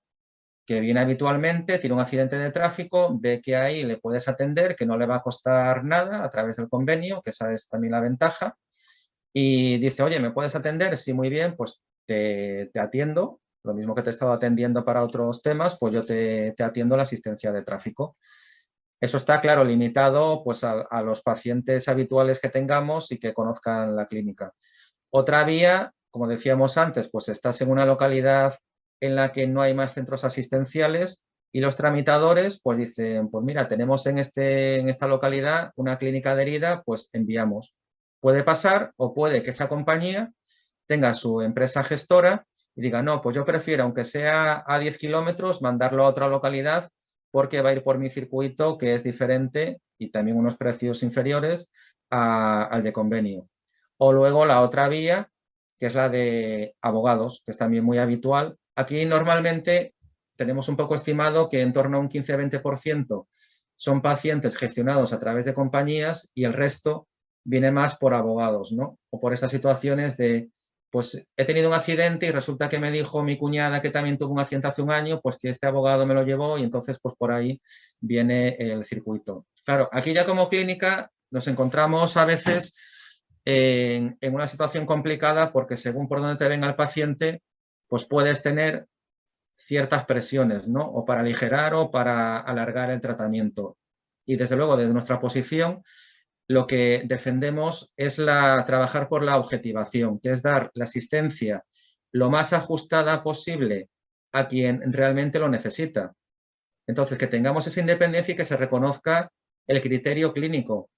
C: que viene habitualmente, tiene un accidente de tráfico, ve que ahí le puedes atender, que no le va a costar nada a través del convenio, que esa es también la ventaja, y dice, oye, ¿me puedes atender? Sí, muy bien, pues te atiendo, lo mismo que te he estado atendiendo para otros temas, pues yo te atiendo la asistencia de tráfico. Eso está, claro, limitado pues, a los pacientes habituales que tengamos y que conozcan la clínica. Otra vía, como decíamos antes, pues estás en una localidad en la que no hay más centros asistenciales y los tramitadores pues dicen, pues mira, tenemos en esta localidad una clínica adherida, pues enviamos. Puede pasar o puede que esa compañía tenga su empresa gestora y diga, no, pues yo prefiero, aunque sea a 10 kilómetros, mandarlo a otra localidad porque va a ir por mi circuito que es diferente y también unos precios inferiores al de convenio. O luego la otra vía, que es la de abogados, que es también muy habitual. Aquí normalmente tenemos un poco estimado que en torno a un 15-20% son pacientes gestionados a través de compañías y el resto viene más por abogados, ¿no? O por esas situaciones de, pues he tenido un accidente y resulta que me dijo mi cuñada que también tuvo un accidente hace un año, pues que este abogado me lo llevó y entonces pues por ahí viene el circuito. Claro, aquí ya como clínica nos encontramos a veces en una situación complicada porque según por dónde te venga el paciente, pues puedes tener ciertas presiones, ¿no? O para aligerar o para alargar el tratamiento. Y desde luego, desde nuestra posición, lo que defendemos es trabajar por la objetivación, que es dar la asistencia lo más ajustada posible a quien realmente lo necesita. Entonces, que tengamos esa independencia y que se reconozca el criterio clínico,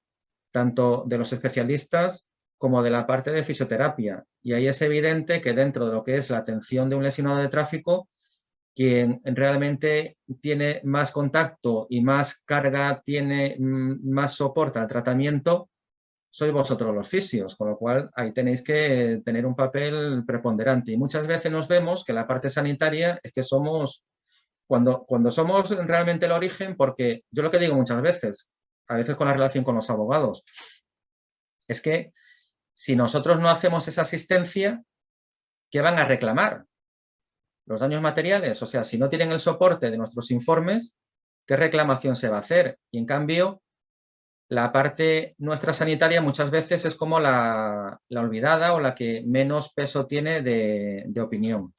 C: tanto de los especialistas como de la parte de fisioterapia. Y ahí es evidente que dentro de lo que es la atención de un lesionado de tráfico, quien realmente tiene más contacto y más carga, tiene más soporte al tratamiento, sois vosotros los fisios, con lo cual ahí tenéis que tener un papel preponderante. Y muchas veces nos vemos que la parte sanitaria es que somos, cuando somos realmente el origen, porque yo lo que digo muchas veces, a veces con la relación con los abogados, es que si nosotros no hacemos esa asistencia, ¿qué van a reclamar? Los daños materiales, o sea, si no tienen el soporte de nuestros informes, ¿qué reclamación se va a hacer? Y en cambio, la parte nuestra sanitaria muchas veces es como la olvidada o la que menos peso tiene de opinión.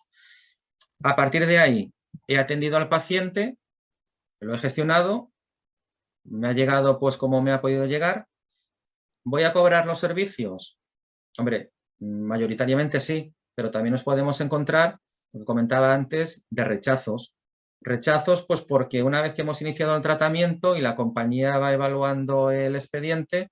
C: A partir de ahí, he atendido al paciente, lo he gestionado, me ha llegado pues como me ha podido llegar. ¿Voy a cobrar los servicios? Hombre, mayoritariamente sí, pero también nos podemos encontrar, lo que comentaba antes, de rechazos. Rechazos, pues porque una vez que hemos iniciado el tratamiento y la compañía va evaluando el expediente,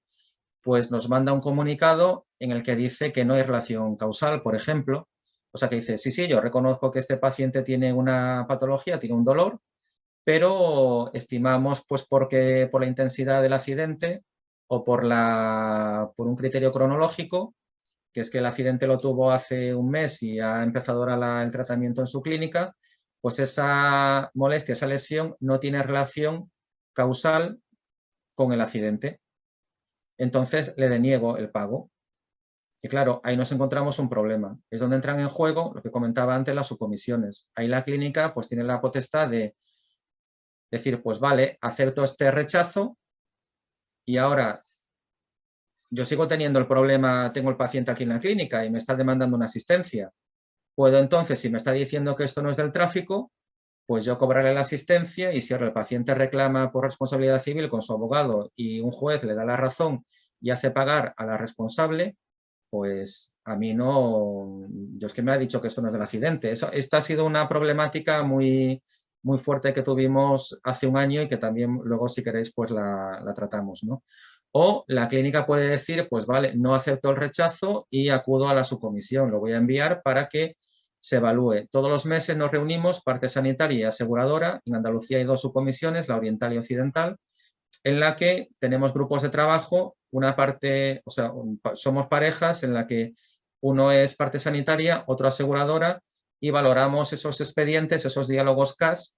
C: pues nos manda un comunicado en el que dice que no hay relación causal, por ejemplo. O sea, que dice, sí, yo reconozco que este paciente tiene una patología, tiene un dolor, pero estimamos, pues porque por la intensidad del accidente o por un criterio cronológico, que es que el accidente lo tuvo hace un mes y ha empezado ahora el tratamiento en su clínica, pues esa molestia, esa lesión no tiene relación causal con el accidente. Entonces le deniego el pago. Y claro, ahí nos encontramos un problema. Es donde entran en juego, lo que comentaba antes, las subcomisiones. Ahí la clínica pues tiene la potestad de decir, pues vale, acepto este rechazo y ahora yo sigo teniendo el problema, tengo el paciente aquí en la clínica y me está demandando una asistencia. Puedo entonces, si me está diciendo que esto no es del tráfico, pues yo cobraré la asistencia y si ahora el paciente reclama por responsabilidad civil con su abogado y un juez le da la razón y hace pagar a la responsable, pues a mí no, yo es que me ha dicho que esto no es del accidente. Esta ha sido una problemática muy, muy fuerte que tuvimos hace un año y que también luego, si queréis, pues la tratamos, ¿no? O la clínica puede decir, pues vale, no acepto el rechazo y acudo a la subcomisión, lo voy a enviar para que se evalúe. Todos los meses nos reunimos, parte sanitaria y aseguradora. En Andalucía hay 2 subcomisiones, la oriental y occidental, en la que tenemos grupos de trabajo, una parte, o sea, somos parejas en la que uno es parte sanitaria, otro aseguradora y valoramos esos expedientes, esos diálogos CAS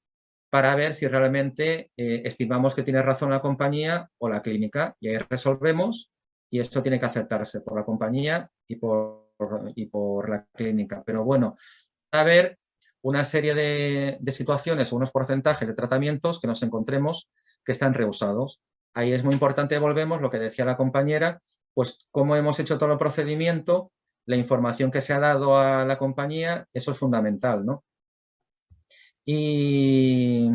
C: para ver si realmente estimamos que tiene razón la compañía o la clínica y ahí resolvemos y esto tiene que aceptarse por la compañía y por la clínica. Pero bueno, va a haber una serie de situaciones o unos porcentajes de tratamientos que nos encontremos que están rehusados. Ahí es muy importante, volvemos, lo que decía la compañera, pues cómo hemos hecho todo el procedimiento, la información que se ha dado a la compañía, eso es fundamental, ¿no? Y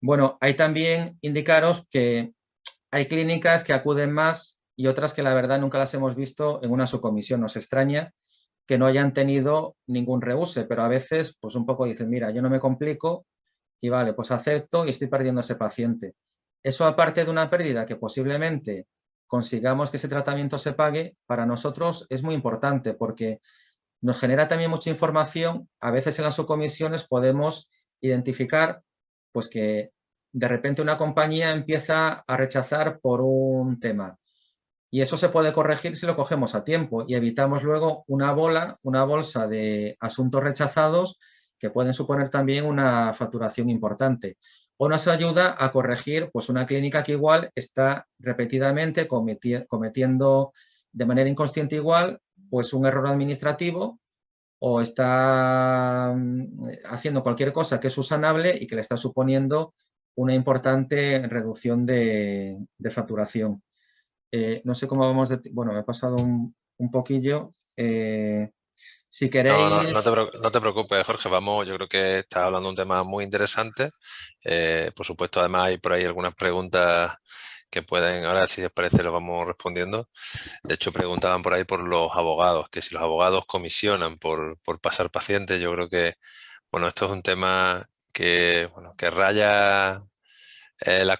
C: bueno, hay también indicaros que hay clínicas que acuden más y otras que la verdad nunca las hemos visto en una subcomisión. Nos extraña que no hayan tenido ningún reúse, pero a veces pues un poco dicen, mira, yo no me complico y vale, pues acepto y estoy perdiendo a ese paciente. Eso, aparte de una pérdida que posiblemente consigamos que ese tratamiento se pague, para nosotros es muy importante porque nos genera también mucha información. A veces en las subcomisiones podemos identificar pues que de repente una compañía empieza a rechazar por un tema. Y eso se puede corregir si lo cogemos a tiempo y evitamos luego una bolsa de asuntos rechazados que pueden suponer también una facturación importante. O nos ayuda a corregir pues, una clínica que igual está repetidamente cometiendo de manera inconsciente igual pues, un error administrativo o está haciendo cualquier cosa que es subsanable y que le está suponiendo una importante reducción de facturación. No sé cómo vamos de... Bueno, me he pasado un poquillo. Si queréis...
A: No te preocupes, Jorge, vamos, yo creo que estás hablando de un tema muy interesante. Por supuesto, además hay por ahí algunas preguntas que pueden, ahora si os parece lo vamos respondiendo. De hecho, preguntaban por ahí por los abogados, que si los abogados comisionan por pasar pacientes. Yo creo que, bueno, esto es un tema que, bueno, que raya las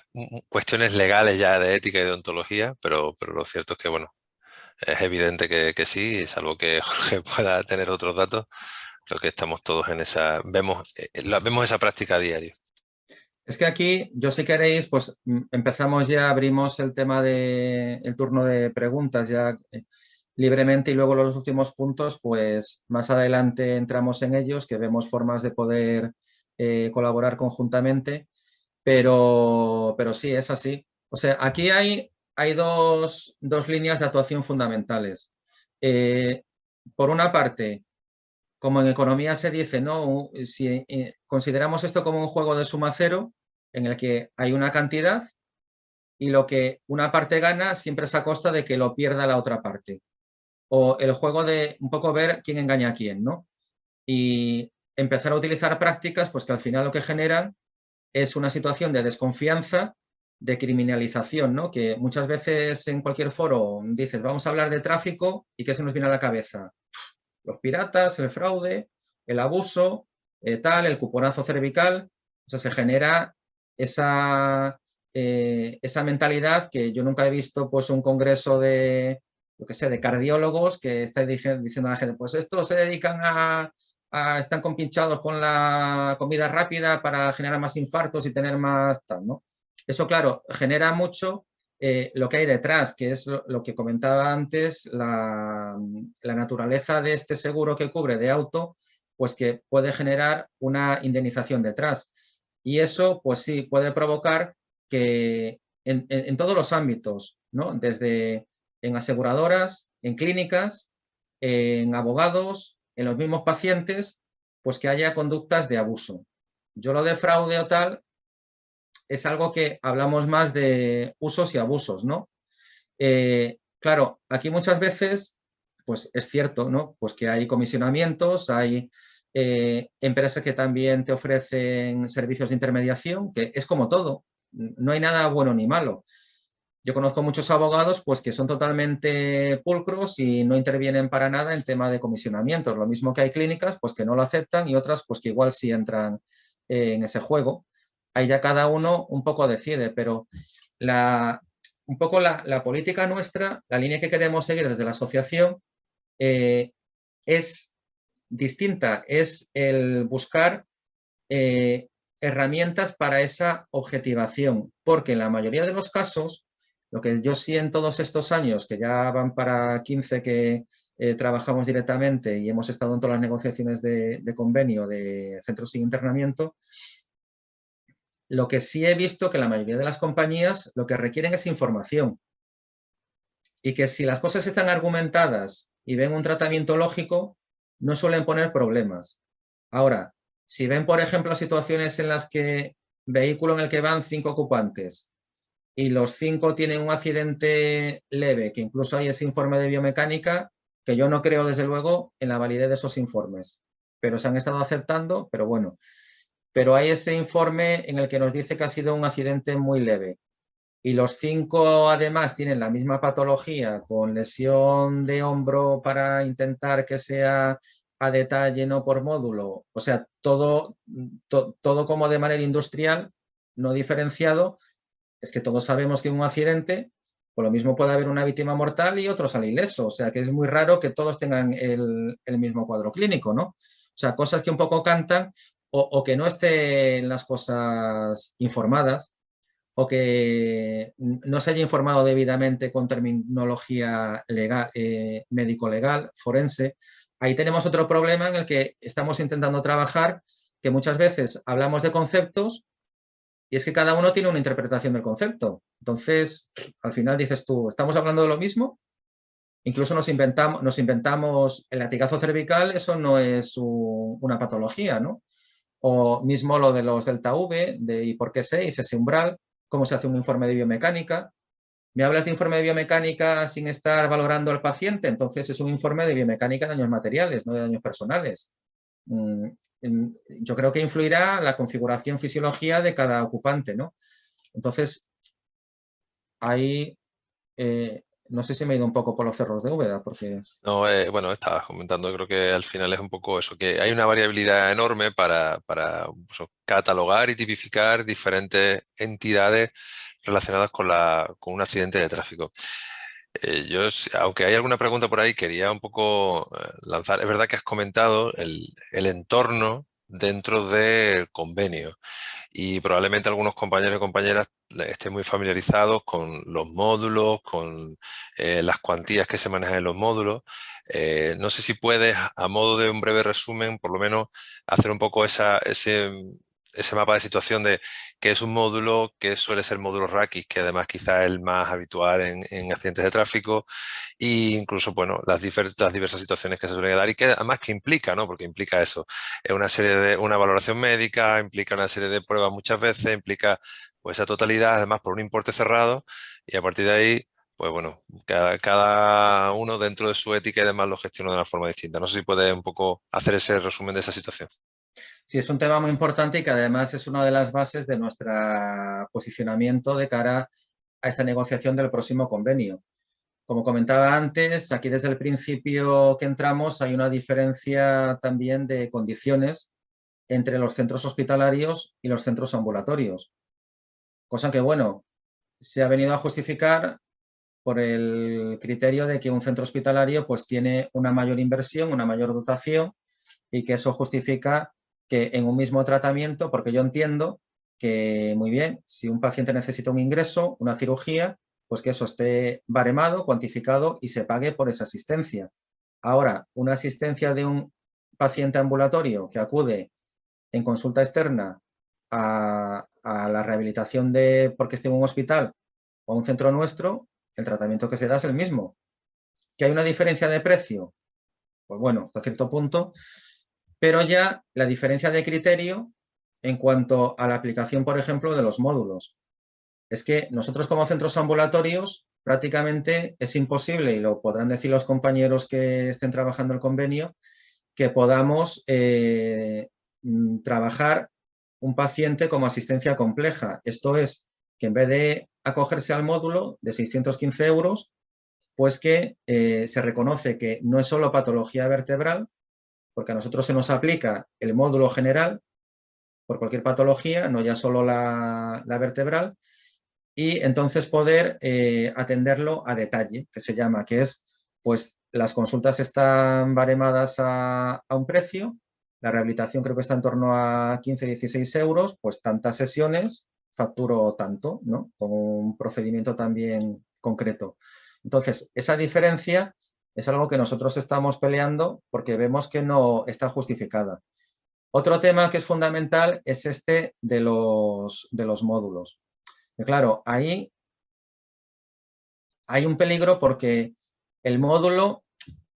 A: cuestiones legales ya de ética y de ontología, pero lo cierto es que, bueno, es evidente que sí, salvo que Jorge pueda tener otros datos. Creo que estamos todos en esa, vemos esa práctica a diario.
C: Es que aquí, yo si queréis, pues empezamos ya, abrimos el tema del turno de preguntas ya libremente y luego los últimos puntos, pues más adelante entramos en ellos, que vemos formas de poder colaborar conjuntamente, pero sí, es así. O sea, aquí hay dos líneas de actuación fundamentales. Por una parte, como en economía se dice, ¿no? Si consideramos esto como un juego de suma cero, en el que hay una cantidad y lo que una parte gana siempre es a costa de que lo pierda la otra parte. O el juego de un poco ver quién engaña a quién, ¿no? Y empezar a utilizar prácticas pues que al final lo que generan es una situación de desconfianza, de criminalización, ¿no? Que muchas veces en cualquier foro dices, vamos a hablar de tráfico y ¿qué se nos viene a la cabeza? Los piratas, el fraude, el abuso, el cuponazo cervical. O sea, se genera esa mentalidad que yo nunca he visto pues un congreso de, lo que sé, de cardiólogos que está diciendo a la gente, pues estos se dedican están compinchados con la comida rápida para generar más infartos y tener más tal, ¿no? Eso, claro, genera mucho lo que hay detrás, que es lo que comentaba antes, la naturaleza de este seguro que cubre de auto, pues que puede generar una indemnización detrás. Y eso, pues sí, puede provocar que en todos los ámbitos, ¿no? Desde en aseguradoras, en clínicas, en abogados, en los mismos pacientes, pues que haya conductas de abuso. Yo lo de fraude o tal es algo que hablamos más de usos y abusos, ¿no? Claro, aquí muchas veces, pues es cierto, ¿no? Pues que hay comisionamientos, hay empresas que también te ofrecen servicios de intermediación, que es como todo, no hay nada bueno ni malo. Yo conozco muchos abogados pues que son totalmente pulcros y no intervienen para nada en tema de comisionamientos. Lo mismo que hay clínicas pues que no lo aceptan y otras pues que igual sí entran en ese juego. Ahí ya cada uno un poco decide, pero un poco la política nuestra, la línea que queremos seguir desde la asociación es distinta, es el buscar herramientas para esa objetivación, porque en la mayoría de los casos, lo que yo sí en todos estos años, que ya van para 15 que trabajamos directamente y hemos estado en todas las negociaciones de convenio de centros sin internamiento, lo que sí he visto que la mayoría de las compañías lo que requieren es información y que si las cosas están argumentadas y ven un tratamiento lógico, no suelen poner problemas. Ahora, si ven, por ejemplo, situaciones en las que vehículo en el que van 5 ocupantes y los 5 tienen un accidente leve, que incluso hay ese informe de biomecánica, que yo no creo desde luego en la validez de esos informes, pero se han estado aceptando, pero bueno. Pero hay ese informe en el que nos dice que ha sido un accidente muy leve y los 5 además tienen la misma patología con lesión de hombro para intentar que sea a detalle, no por módulo, o sea, todo como de manera industrial, no diferenciado. Es que todos sabemos que en un accidente, por lo mismo puede haber una víctima mortal y otro sale ileso, o sea que es muy raro que todos tengan el mismo cuadro clínico, ¿no? O sea, cosas que un poco cantan o que no estén las cosas informadas o que no se haya informado debidamente con terminología legal, médico-legal, forense. Ahí tenemos otro problema en el que estamos intentando trabajar, que muchas veces hablamos de conceptos y es que cada uno tiene una interpretación del concepto. Entonces, al final dices tú, ¿estamos hablando de lo mismo? Incluso nos inventamos el latigazo cervical, eso no es una patología, ¿no? O mismo lo de los delta V, de ¿y por qué 6? Ese umbral, cómo se hace un informe de biomecánica. ¿Me hablas de informe de biomecánica sin estar valorando al paciente? Entonces es un informe de biomecánica de daños materiales, no de daños personales. Yo creo que influirá la configuración fisiología de cada ocupante, ¿no? Entonces, ahí no sé si me he ido un poco por los cerros de Úbeda, porque...
A: No, bueno, estabas comentando, creo que al final es un poco eso, que hay una variabilidad enorme para pues, catalogar y tipificar diferentes entidades relacionadas con un accidente de tráfico. Aunque hay alguna pregunta por ahí, quería un poco lanzar. Es verdad que has comentado el entorno dentro del convenio y probablemente algunos compañeros y compañeras estén muy familiarizados con los módulos, con las cuantías que se manejan en los módulos. No sé si puedes, a modo de un breve resumen, por lo menos hacer un poco ese mapa de situación de qué es un módulo, qué suele ser el módulo RAKIS, que además quizá es el más habitual en accidentes de tráfico, e incluso, bueno, las diversas situaciones que se suelen dar y que además que implica, ¿no? Porque implica eso, es una valoración médica, implica una serie de pruebas muchas veces, implica pues esa totalidad, además por un importe cerrado, y a partir de ahí, pues bueno, cada uno dentro de su ética y demás lo gestiona de una forma distinta. No sé si puedes un poco hacer ese resumen de esa situación.
C: Sí, es un tema muy importante y que además es una de las bases de nuestro posicionamiento de cara a esta negociación del próximo convenio. Como comentaba antes, aquí desde el principio que entramos hay una diferencia también de condiciones entre los centros hospitalarios y los centros ambulatorios. Cosa que, bueno, se ha venido a justificar por el criterio de que un centro hospitalario pues tiene una mayor inversión, una mayor dotación y que eso justifica que en un mismo tratamiento, porque yo entiendo que, muy bien, si un paciente necesita un ingreso, una cirugía, pues que eso esté baremado, cuantificado y se pague por esa asistencia. Ahora, una asistencia de un paciente ambulatorio que acude en consulta externa a la rehabilitación porque esté en un hospital o un centro nuestro, el tratamiento que se da es el mismo. ¿Que hay una diferencia de precio? Pues bueno, hasta cierto punto, pero ya la diferencia de criterio en cuanto a la aplicación, por ejemplo, de los módulos. Es que nosotros como centros ambulatorios prácticamente es imposible, y lo podrán decir los compañeros que estén trabajando el convenio, que podamos trabajar un paciente como asistencia compleja. Esto es que en vez de acogerse al módulo de 615 euros, pues que se reconoce que no es solo patología vertebral, porque a nosotros se nos aplica el módulo general por cualquier patología, no ya solo la vertebral, y entonces poder atenderlo a detalle, que se llama, que es, pues las consultas están baremadas a un precio, la rehabilitación creo que está en torno a 15-16 euros, pues tantas sesiones, facturo tanto, ¿no? Con un procedimiento también concreto. Entonces, esa diferencia es algo que nosotros estamos peleando porque vemos que no está justificada. Otro tema que es fundamental es este de los módulos. Y claro, ahí hay un peligro porque el módulo,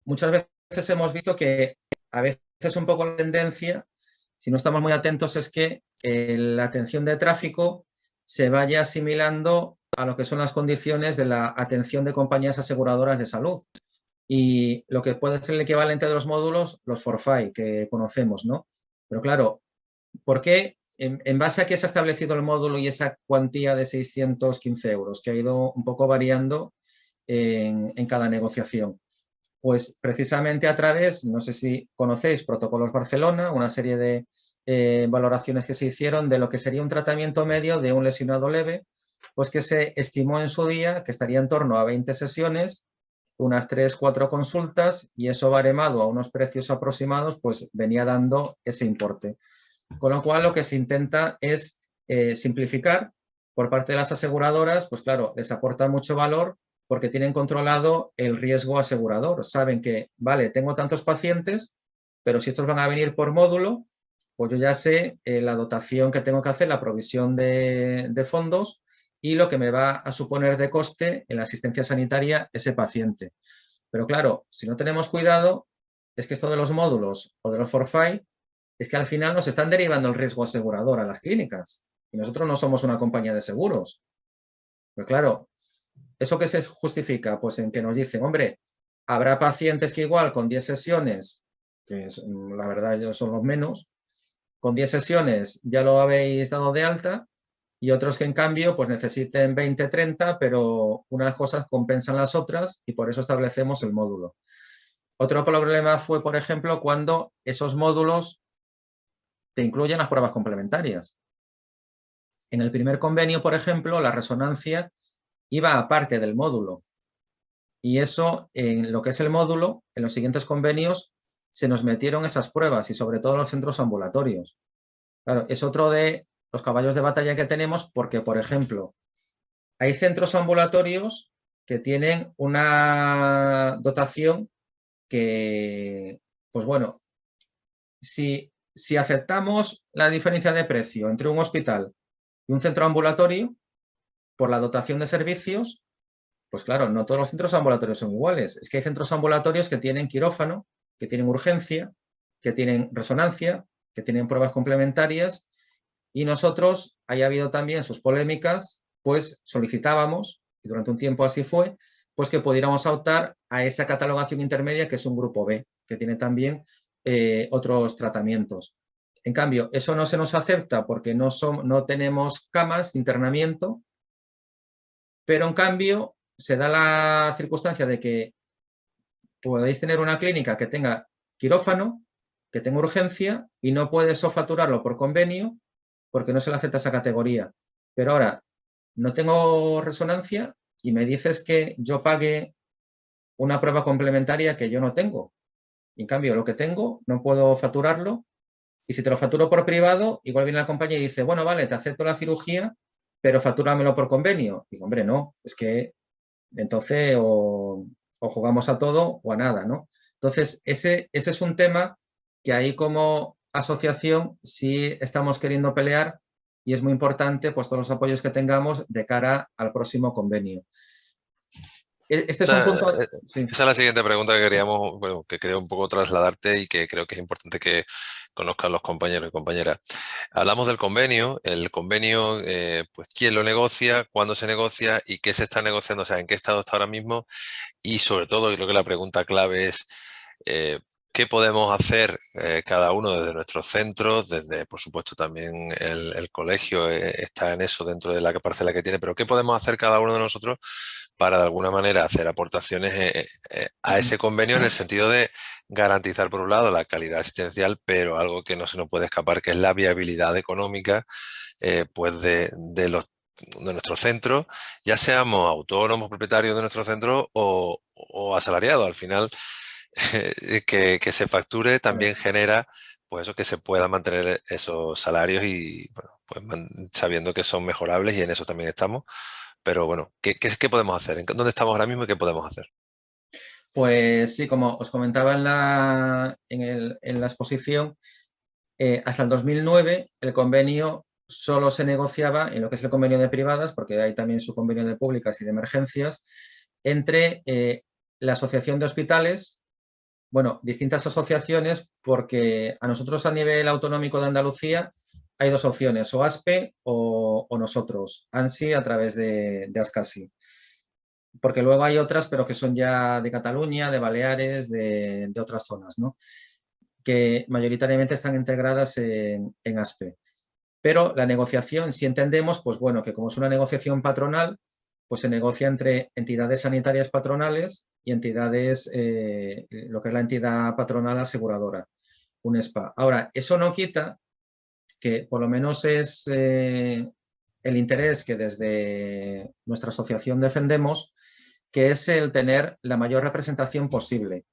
C: muchas veces hemos visto que a veces un poco la tendencia, si no estamos muy atentos, es que la atención de tráfico se vaya asimilando a lo que son las condiciones de la atención de compañías aseguradoras de salud. y lo que puede ser el equivalente de los módulos, los forfait que conocemos, ¿no? Pero claro, ¿por qué? ¿En base a qué se ha establecido el módulo y esa cuantía de 615 euros, que ha ido un poco variando en cada negociación? Pues precisamente a través, no sé si conocéis Protocolos Barcelona, una serie de valoraciones que se hicieron de lo que sería un tratamiento medio de un lesionado leve, pues que se estimó en su día que estaría en torno a 20 sesiones, unas 3-4 consultas, y eso baremado a unos precios aproximados, pues venía dando ese importe. Con lo cual lo que se intenta es simplificar por parte de las aseguradoras, pues claro, les aporta mucho valor porque tienen controlado el riesgo asegurador. Saben que, vale, tengo tantos pacientes, pero si estos van a venir por módulo, pues yo ya sé la dotación que tengo que hacer, la provisión de fondos y lo que me va a suponer de coste en la asistencia sanitaria ese paciente. Pero claro, si no tenemos cuidado, es que esto de los módulos o de los forfait es que al final nos están derivando el riesgo asegurador a las clínicas. Y nosotros no somos una compañía de seguros. Pero claro, ¿eso qué se justifica? Pues en que nos dicen, hombre, habrá pacientes que igual con 10 sesiones, que es, la verdad son los menos, con 10 sesiones ya lo habéis dado de alta, y otros que en cambio pues necesiten 20, 30, pero unas cosas compensan las otras y por eso establecemos el módulo. Otro problema fue, por ejemplo, cuando esos módulos te incluyen las pruebas complementarias. En el primer convenio, por ejemplo, la resonancia iba aparte del módulo. Y eso, en lo que es el módulo, en los siguientes convenios, se nos metieron esas pruebas y sobre todo los centros ambulatorios. Claro, es otro de los caballos de batalla que tenemos porque, por ejemplo, hay centros ambulatorios que tienen una dotación que, pues bueno, si aceptamos la diferencia de precio entre un hospital y un centro ambulatorio por la dotación de servicios, pues claro, no todos los centros ambulatorios son iguales. Es que hay centros ambulatorios que tienen quirófano, que tienen urgencia, que tienen resonancia, que tienen pruebas complementarias, y nosotros, haya habido también sus polémicas, pues solicitábamos, y durante un tiempo así fue, pues que pudiéramos optar a esa catalogación intermedia que es un grupo B, que tiene también otros tratamientos. En cambio, eso no se nos acepta porque no tenemos camas de internamiento, pero en cambio se da la circunstancia de que podéis tener una clínica que tenga quirófano, que tenga urgencia y no puedes facturarlo por convenio porque no se le acepta esa categoría. Pero ahora, no tengo resonancia y me dices que yo pague una prueba complementaria que yo no tengo. En cambio, lo que tengo no puedo facturarlo, y si te lo facturo por privado, igual viene la compañía y dice, bueno, vale, te acepto la cirugía, pero factúramelo por convenio. Digo, hombre, no, es que entonces o jugamos a todo o a nada, ¿no? Entonces, ese es un tema que ahí como asociación sí estamos queriendo pelear y es muy importante pues todos los apoyos que tengamos de cara al próximo convenio. Este es un punto... Sí.
A: Esa es la siguiente pregunta que queríamos, bueno, que creo un poco trasladarte y que creo que es importante que conozcan los compañeros y compañeras. Hablamos del convenio, el convenio, pues quién lo negocia, cuándo se negocia y qué se está negociando, o sea, en qué estado está ahora mismo, y sobre todo, y creo que la pregunta clave es qué podemos hacer cada uno desde nuestros centros, desde, por supuesto, también el colegio está en eso dentro de la parcela que tiene, pero qué podemos hacer cada uno de nosotros para de alguna manera hacer aportaciones a ese convenio en el sentido de garantizar por un lado la calidad asistencial, pero algo que no se nos puede escapar, que es la viabilidad económica pues de nuestro centro, ya seamos autónomos, propietarios de nuestro centro o asalariados. Al final, que se facture también genera pues eso, que se pueda mantener esos salarios y bueno, pues sabiendo que son mejorables, y en eso también estamos. Pero bueno, ¿qué podemos hacer? ¿Dónde estamos ahora mismo y qué podemos hacer?
C: Pues sí, como os comentaba en la exposición, hasta el 2009 el convenio solo se negociaba en lo que es el convenio de privadas, porque hay también su convenio de públicas y de emergencias, entre la Asociación de Hospitales, bueno, distintas asociaciones, porque a nosotros a nivel autonómico de Andalucía hay dos opciones, o ASPE o nosotros, ANSI a través de ASCASI. porque luego hay otras, pero que son ya de Cataluña, de Baleares, de otras zonas, ¿no? Que mayoritariamente están integradas en ASPE. Pero la negociación, si entendemos, pues bueno, que como es una negociación patronal, pues se negocia entre entidades sanitarias patronales y entidades, lo que es la entidad patronal aseguradora, UNESPA. Ahora, eso no quita que por lo menos es el interés que desde nuestra asociación defendemos, que es el tener la mayor representación posible.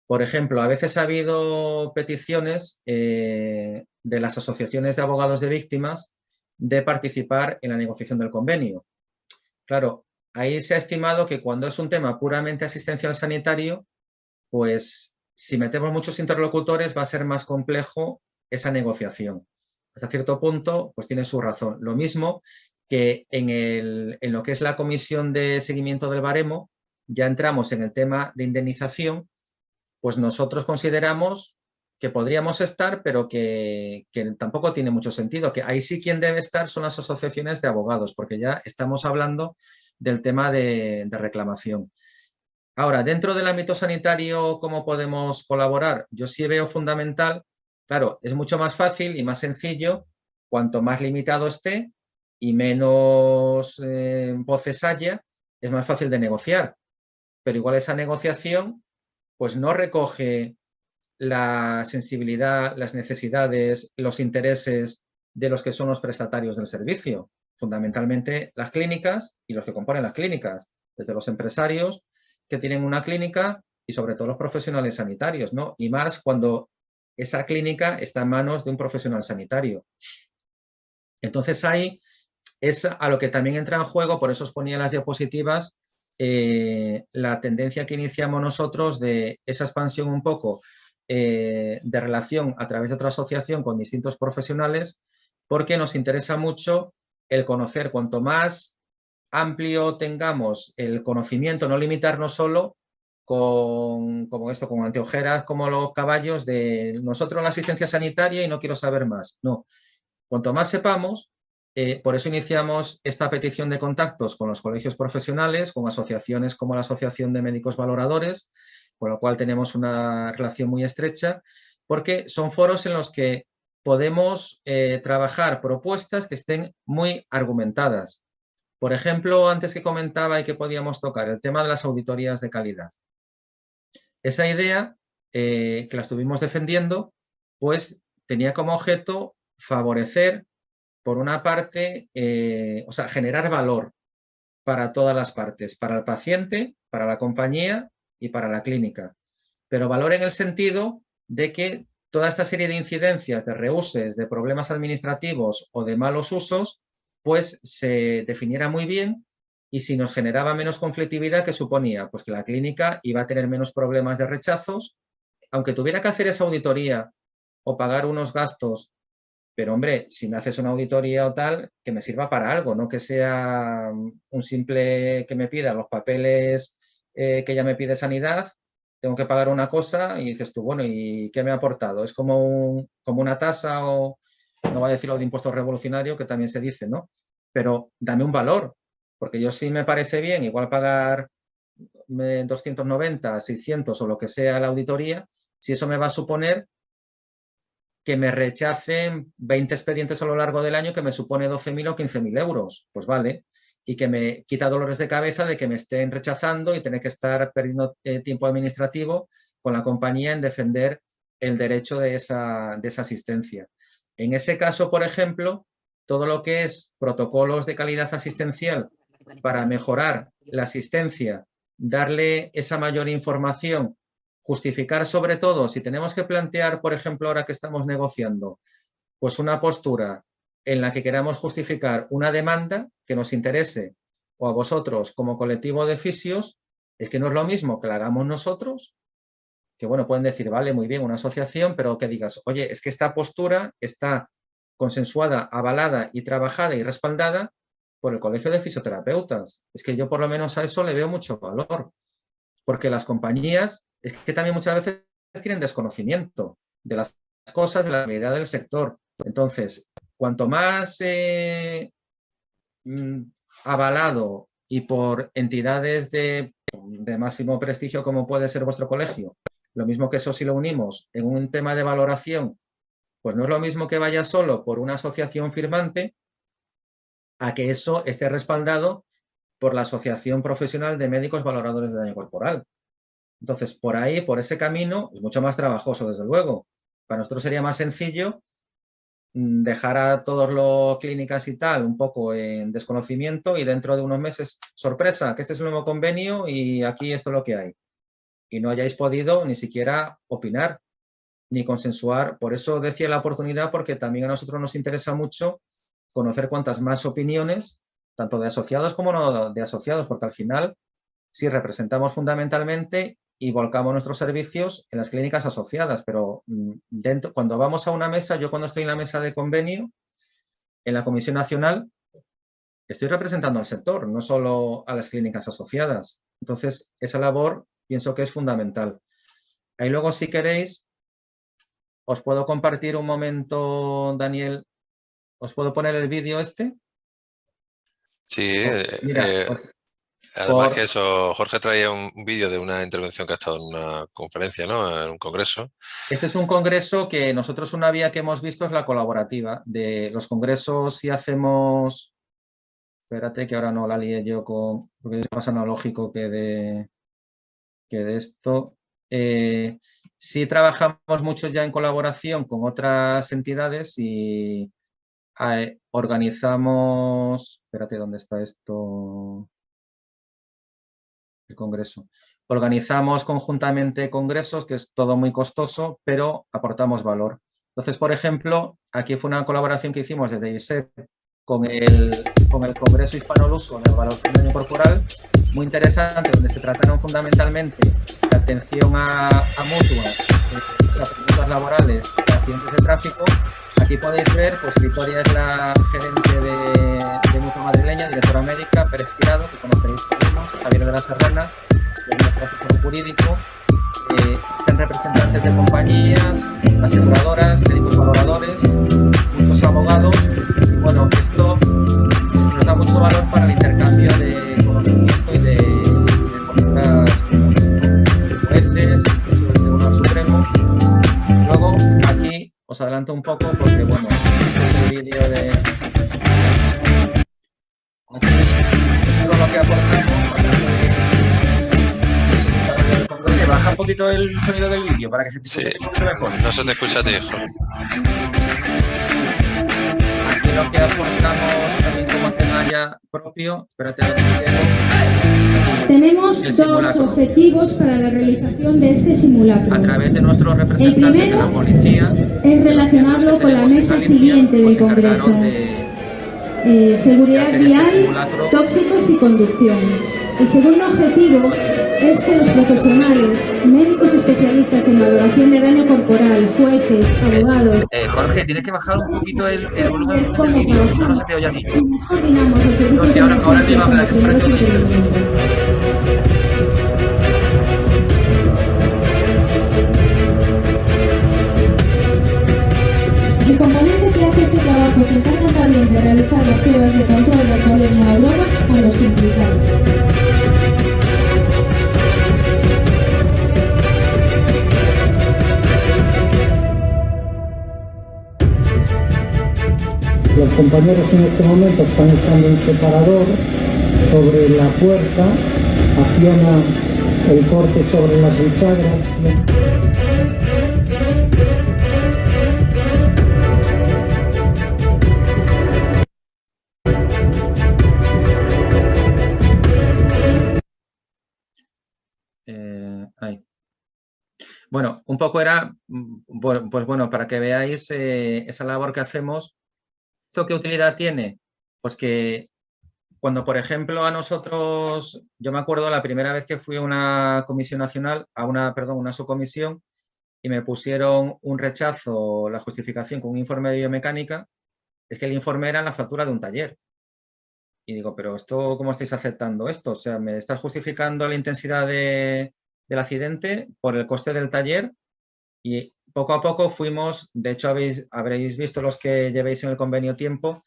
C: Por ejemplo, a veces ha habido peticiones de las asociaciones de abogados de víctimas de participar en la negociación del convenio. Claro, ahí se ha estimado que cuando es un tema puramente asistencial sanitario, pues si metemos muchos interlocutores va a ser más complejo esa negociación. Hasta cierto punto, pues tiene su razón. Lo mismo que en lo que es la comisión de seguimiento del baremo, ya entramos en el tema de indemnización, pues nosotros consideramos que podríamos estar, pero que tampoco tiene mucho sentido, que ahí sí quien debe estar son las asociaciones de abogados, porque ya estamos hablando del tema de reclamación. Ahora, dentro del ámbito sanitario, ¿cómo podemos colaborar? Yo sí veo fundamental, claro, es mucho más fácil y más sencillo cuanto más limitado esté y menos voces haya, es más fácil de negociar. Pero igual esa negociación pues no recoge la sensibilidad, las necesidades, los intereses de los que son los prestatarios del servicio. Fundamentalmente las clínicas y los que componen las clínicas, desde los empresarios que tienen una clínica y sobre todo los profesionales sanitarios, ¿no? Y más cuando esa clínica está en manos de un profesional sanitario. Entonces ahí es a lo que también entra en juego, por eso os ponía en las diapositivas, la tendencia que iniciamos nosotros de esa expansión un poco de relación a través de otra asociación con distintos profesionales, porque nos interesa mucho el conocer. Cuanto más amplio tengamos el conocimiento, no limitarnos solo con anteojeras como los caballos de nosotros la asistencia sanitaria y no quiero saber más. No, cuanto más sepamos, por eso iniciamos esta petición de contactos con los colegios profesionales, con asociaciones como la Asociación de Médicos Valoradores, con la cual tenemos una relación muy estrecha, porque son foros en los que podemos trabajar propuestas que estén muy argumentadas. Por ejemplo, antes que comentaba y que podíamos tocar, el tema de las auditorías de calidad. Esa idea, que la estuvimos defendiendo, pues tenía como objeto favorecer, por una parte, generar valor para todas las partes, para el paciente, para la compañía y para la clínica. Pero valor en el sentido de que toda esta serie de incidencias, de reuses, de problemas administrativos o de malos usos, pues se definiera muy bien y si nos generaba menos conflictividad, ¿qué suponía? Pues que la clínica iba a tener menos problemas de rechazos, aunque tuviera que hacer esa auditoría o pagar unos gastos. Pero, hombre, si me haces una auditoría o tal, que me sirva para algo, no que sea un simple que me pida los papeles que ya me pide Sanidad, tengo que pagar una cosa y dices tú, bueno, ¿y qué me ha aportado? Es como una tasa o, no voy a decir lo de impuesto revolucionario, que también se dice, ¿no? Pero dame un valor, porque yo sí me parece bien, igual pagar 290, 600 o lo que sea la auditoría, si eso me va a suponer que me rechacen 20 expedientes a lo largo del año que me supone 12.000 o 15.000 euros, pues vale, y que me quita dolores de cabeza de que me estén rechazando y tener que estar perdiendo tiempo administrativo con la compañía en defender el derecho de esa asistencia. En ese caso, por ejemplo, todo lo que es protocolos de calidad asistencial para mejorar la asistencia, darle esa mayor información, justificar sobre todo, si tenemos que plantear, por ejemplo, ahora que estamos negociando, pues una postura en la que queramos justificar una demanda que nos interese o a vosotros como colectivo de fisios, es que no es lo mismo que la hagamos nosotros, que bueno, pueden decir, vale, muy bien, una asociación, pero que digas, oye, es que esta postura está consensuada, avalada y trabajada y respaldada por el Colegio de Fisioterapeutas. Es que yo por lo menos a eso le veo mucho valor, porque las compañías es que también muchas veces tienen desconocimiento de las cosas, de la realidad del sector. Entonces, cuanto más avalado y por entidades de máximo prestigio como puede ser vuestro colegio. Lo mismo que eso si lo unimos en un tema de valoración, pues no es lo mismo que vaya solo por una asociación firmante a que eso esté respaldado por la Asociación Profesional de Médicos Valoradores de Daño Corporal. Entonces, por ahí, por ese camino, es mucho más trabajoso, desde luego. Para nosotros sería más sencillo dejar a todos los clínicas y tal un poco en desconocimiento y dentro de unos meses, sorpresa, que este es un nuevo convenio y aquí esto es lo que hay. Y no hayáis podido ni siquiera opinar ni consensuar. Por eso decía la oportunidad, porque también a nosotros nos interesa mucho conocer cuantas más opiniones, tanto de asociados como no de asociados, porque al final sí representamos fundamentalmente y volcamos nuestros servicios en las clínicas asociadas, pero cuando vamos a una mesa, yo cuando estoy en la mesa de convenio, en la Comisión Nacional, estoy representando al sector, no solo a las clínicas asociadas. Entonces, esa labor pienso que es fundamental. Ahí luego, si queréis, os puedo compartir un momento, Daniel, ¿os puedo poner el vídeo este?
A: Sí,
C: Mira,
A: además que eso, Jorge traía un vídeo de una intervención que ha estado en una conferencia, ¿no? En un congreso.
C: Este es un congreso que nosotros una vía que hemos visto es la colaborativa. De los congresos si hacemos... Espérate que ahora no la lié yo con... porque es más analógico que de esto. Sí trabajamos mucho ya en colaboración con otras entidades y organizamos... Espérate, ¿dónde está esto? El congreso. Organizamos conjuntamente congresos, que es todo muy costoso, pero aportamos valor. Entonces, por ejemplo, aquí fue una colaboración que hicimos desde ISEP con el Congreso Hispano-Luso del Valor del Daño Corporal, muy interesante, donde se trataron fundamentalmente la atención a mutuas, las preguntas laborales, accidentes de tráfico. Aquí podéis ver, pues Victoria es la gerente de Mutua Madrileña, directora médica, Pérez Tirado, que conocéis, Javier de la Serrana, de nuestro jurídico, están representantes de compañías, aseguradoras, médicos valoradores, muchos abogados. Y bueno, esto nos da mucho valor para el intercambio de conocimiento y de posturas jueces, incluso del Tribunal Supremo. Luego, aquí os adelanto un poco porque, bueno, este es el vídeo de... Aquí es todo lo que aportamos. Baja un poquito el sonido del vídeo para que se te escuche un poquito mejor.
A: No se te escucha a ti, hijo.
C: Aquí lo que aportamos también como tema ya propio, espérate a ver si llego.
D: Tenemos dos objetivos para la realización de este simulacro.
C: A través de nuestros representantes de la policía.
D: Es relacionarlo con la mesa siguiente del Congreso. Seguridad vial, tóxicos y conducción. El segundo objetivo es que los profesionales, médicos especialistas en valoración de daño corporal, jueces, abogados...
C: Jorge, tienes que bajar un poquito el volumen del vídeo, si no, no se te oye a ti.
D: Coordinamos los servicios
C: no, si ahora te iba a hablar,
D: El componente que hace este trabajo se encarga también de realizar las pruebas de control de alcoholemia o drogas a los implicados.
E: Los compañeros en este momento están usando un separador sobre la puerta, acciona el corte sobre las bisagras.
C: Bueno, un poco era, pues bueno, para que veáis esa labor que hacemos. ¿Esto qué utilidad tiene? Pues que cuando, por ejemplo, a nosotros, yo me acuerdo la primera vez que fui a una comisión nacional, una subcomisión, y me pusieron un rechazo, la justificación con un informe de biomecánica, es que el informe era en la factura de un taller. Y digo, pero esto, ¿cómo estáis aceptando esto? O sea, me estás justificando la intensidad del accidente por el coste del taller. Y poco a poco fuimos, de hecho habréis visto los que llevéis en el convenio tiempo,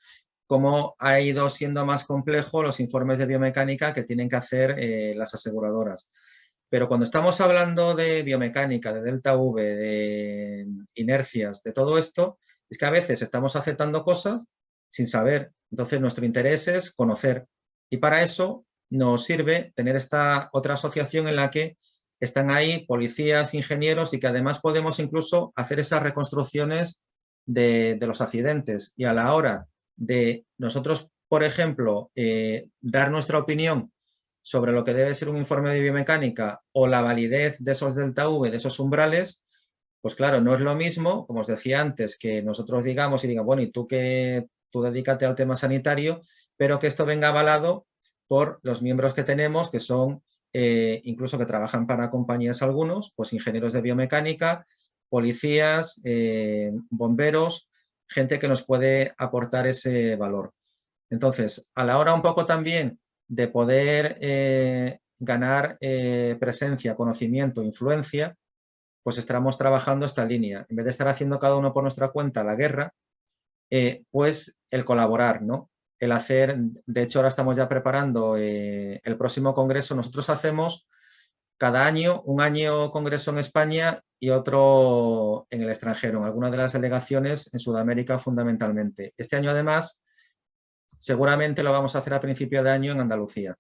C: cómo ha ido siendo más complejo los informes de biomecánica que tienen que hacer las aseguradoras. Pero cuando estamos hablando de biomecánica, de delta V, de inercias, de todo esto, es que a veces estamos aceptando cosas sin saber. Entonces, nuestro interés es conocer. Y para eso nos sirve tener esta otra asociación en la que están ahí policías, ingenieros y que además podemos incluso hacer esas reconstrucciones de los accidentes. Y a la hora de nosotros, por ejemplo, dar nuestra opinión sobre lo que debe ser un informe de biomecánica o la validez de esos delta V, de esos umbrales, pues claro, no es lo mismo, como os decía antes, que nosotros digamos y digan, bueno, y tú dedícate al tema sanitario, pero que esto venga avalado por los miembros que tenemos, que son incluso que trabajan para compañías algunos, pues ingenieros de biomecánica, policías, bomberos, gente que nos puede aportar ese valor. Entonces, a la hora un poco también de poder ganar presencia, conocimiento, influencia, pues estamos trabajando esta línea. En vez de estar haciendo cada uno por nuestra cuenta la guerra, pues el colaborar, ¿no? El hacer, de hecho ahora estamos ya preparando el próximo congreso. Nosotros hacemos cada año, un año congreso en España y otro en el extranjero, en algunas de las delegaciones en Sudamérica fundamentalmente. Este año además, seguramente lo vamos a hacer a principio de año en Andalucía,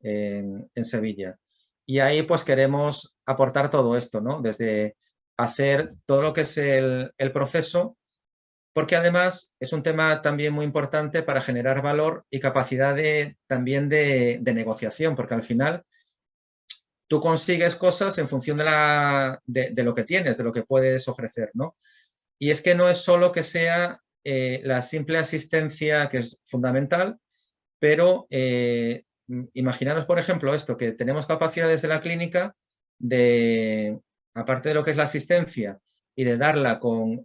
C: en Sevilla. Y ahí pues queremos aportar todo esto, ¿no? Desde hacer todo lo que es el proceso, porque además es un tema también muy importante para generar valor y capacidad también de negociación, porque al final tú consigues cosas en función de lo que tienes, de lo que puedes ofrecer, ¿no? Y es que no es solo que sea la simple asistencia, que es fundamental, pero imaginaros, por ejemplo, esto, que tenemos capacidad desde la clínica de, aparte de lo que es la asistencia y de darla con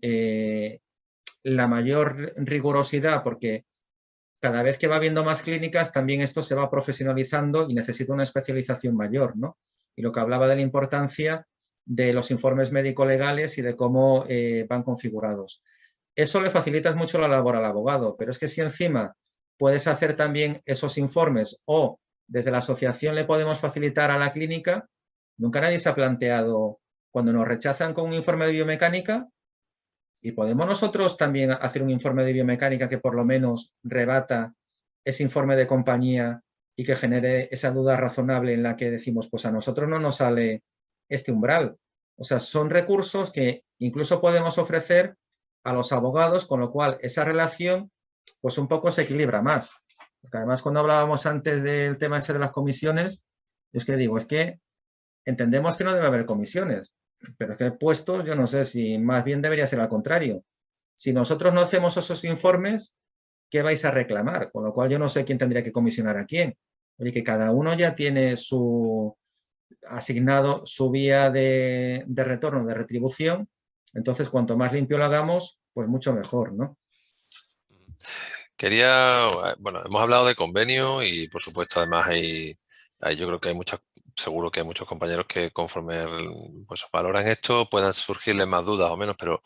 C: la mayor rigurosidad, porque cada vez que va habiendo más clínicas, también esto se va profesionalizando y necesita una especialización mayor, ¿no? Y lo que hablaba de la importancia de los informes médico-legales y de cómo van configurados. Eso le facilita mucho la labor al abogado, pero es que si encima puedes hacer también esos informes o desde la asociación le podemos facilitar a la clínica, nunca nadie se ha planteado, cuando nos rechazan con un informe de biomecánica, y podemos nosotros también hacer un informe de biomecánica que por lo menos rebata ese informe de compañía y que genere esa duda razonable en la que decimos, pues a nosotros no nos sale este umbral. O sea, son recursos que incluso podemos ofrecer a los abogados, con lo cual esa relación pues un poco se equilibra más. Porque además cuando hablábamos antes del tema ese de las comisiones, es que digo, es que entendemos que no debe haber comisiones, pero es que puestos, yo no sé si más bien debería ser al contrario. Si nosotros no hacemos esos informes, ¿qué vais a reclamar? Con lo cual yo no sé quién tendría que comisionar a quién. Oye, que cada uno ya tiene asignado su vía de retorno, de retribución. Entonces, cuanto más limpio lo hagamos, pues mucho mejor, ¿no?
A: Bueno, hemos hablado de convenio y por supuesto además yo creo que seguro que hay muchos compañeros que conforme pues valoran esto puedan surgirles más dudas o menos, pero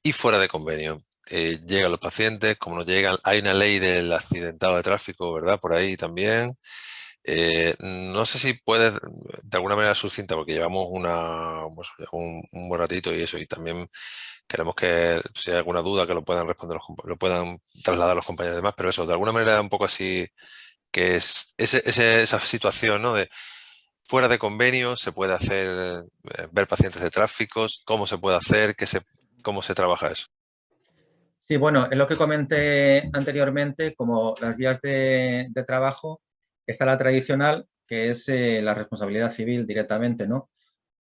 A: y fuera de convenio. Llegan los pacientes, como nos llegan, hay una ley del accidentado de tráfico, ¿verdad? Por ahí también. No sé si puedes, de alguna manera sucinta, porque llevamos un buen ratito y eso, y también queremos que si hay alguna duda que lo puedan responder, lo puedan trasladar los compañeros y demás, pero eso, de alguna manera un poco así, que es esa situación, ¿no? De fuera de convenio se puede hacer, ver pacientes de tráficos, cómo se puede hacer, cómo se trabaja eso.
C: Sí, bueno, es lo que comenté anteriormente, como las vías de trabajo, está la tradicional, que es la responsabilidad civil directamente, ¿no?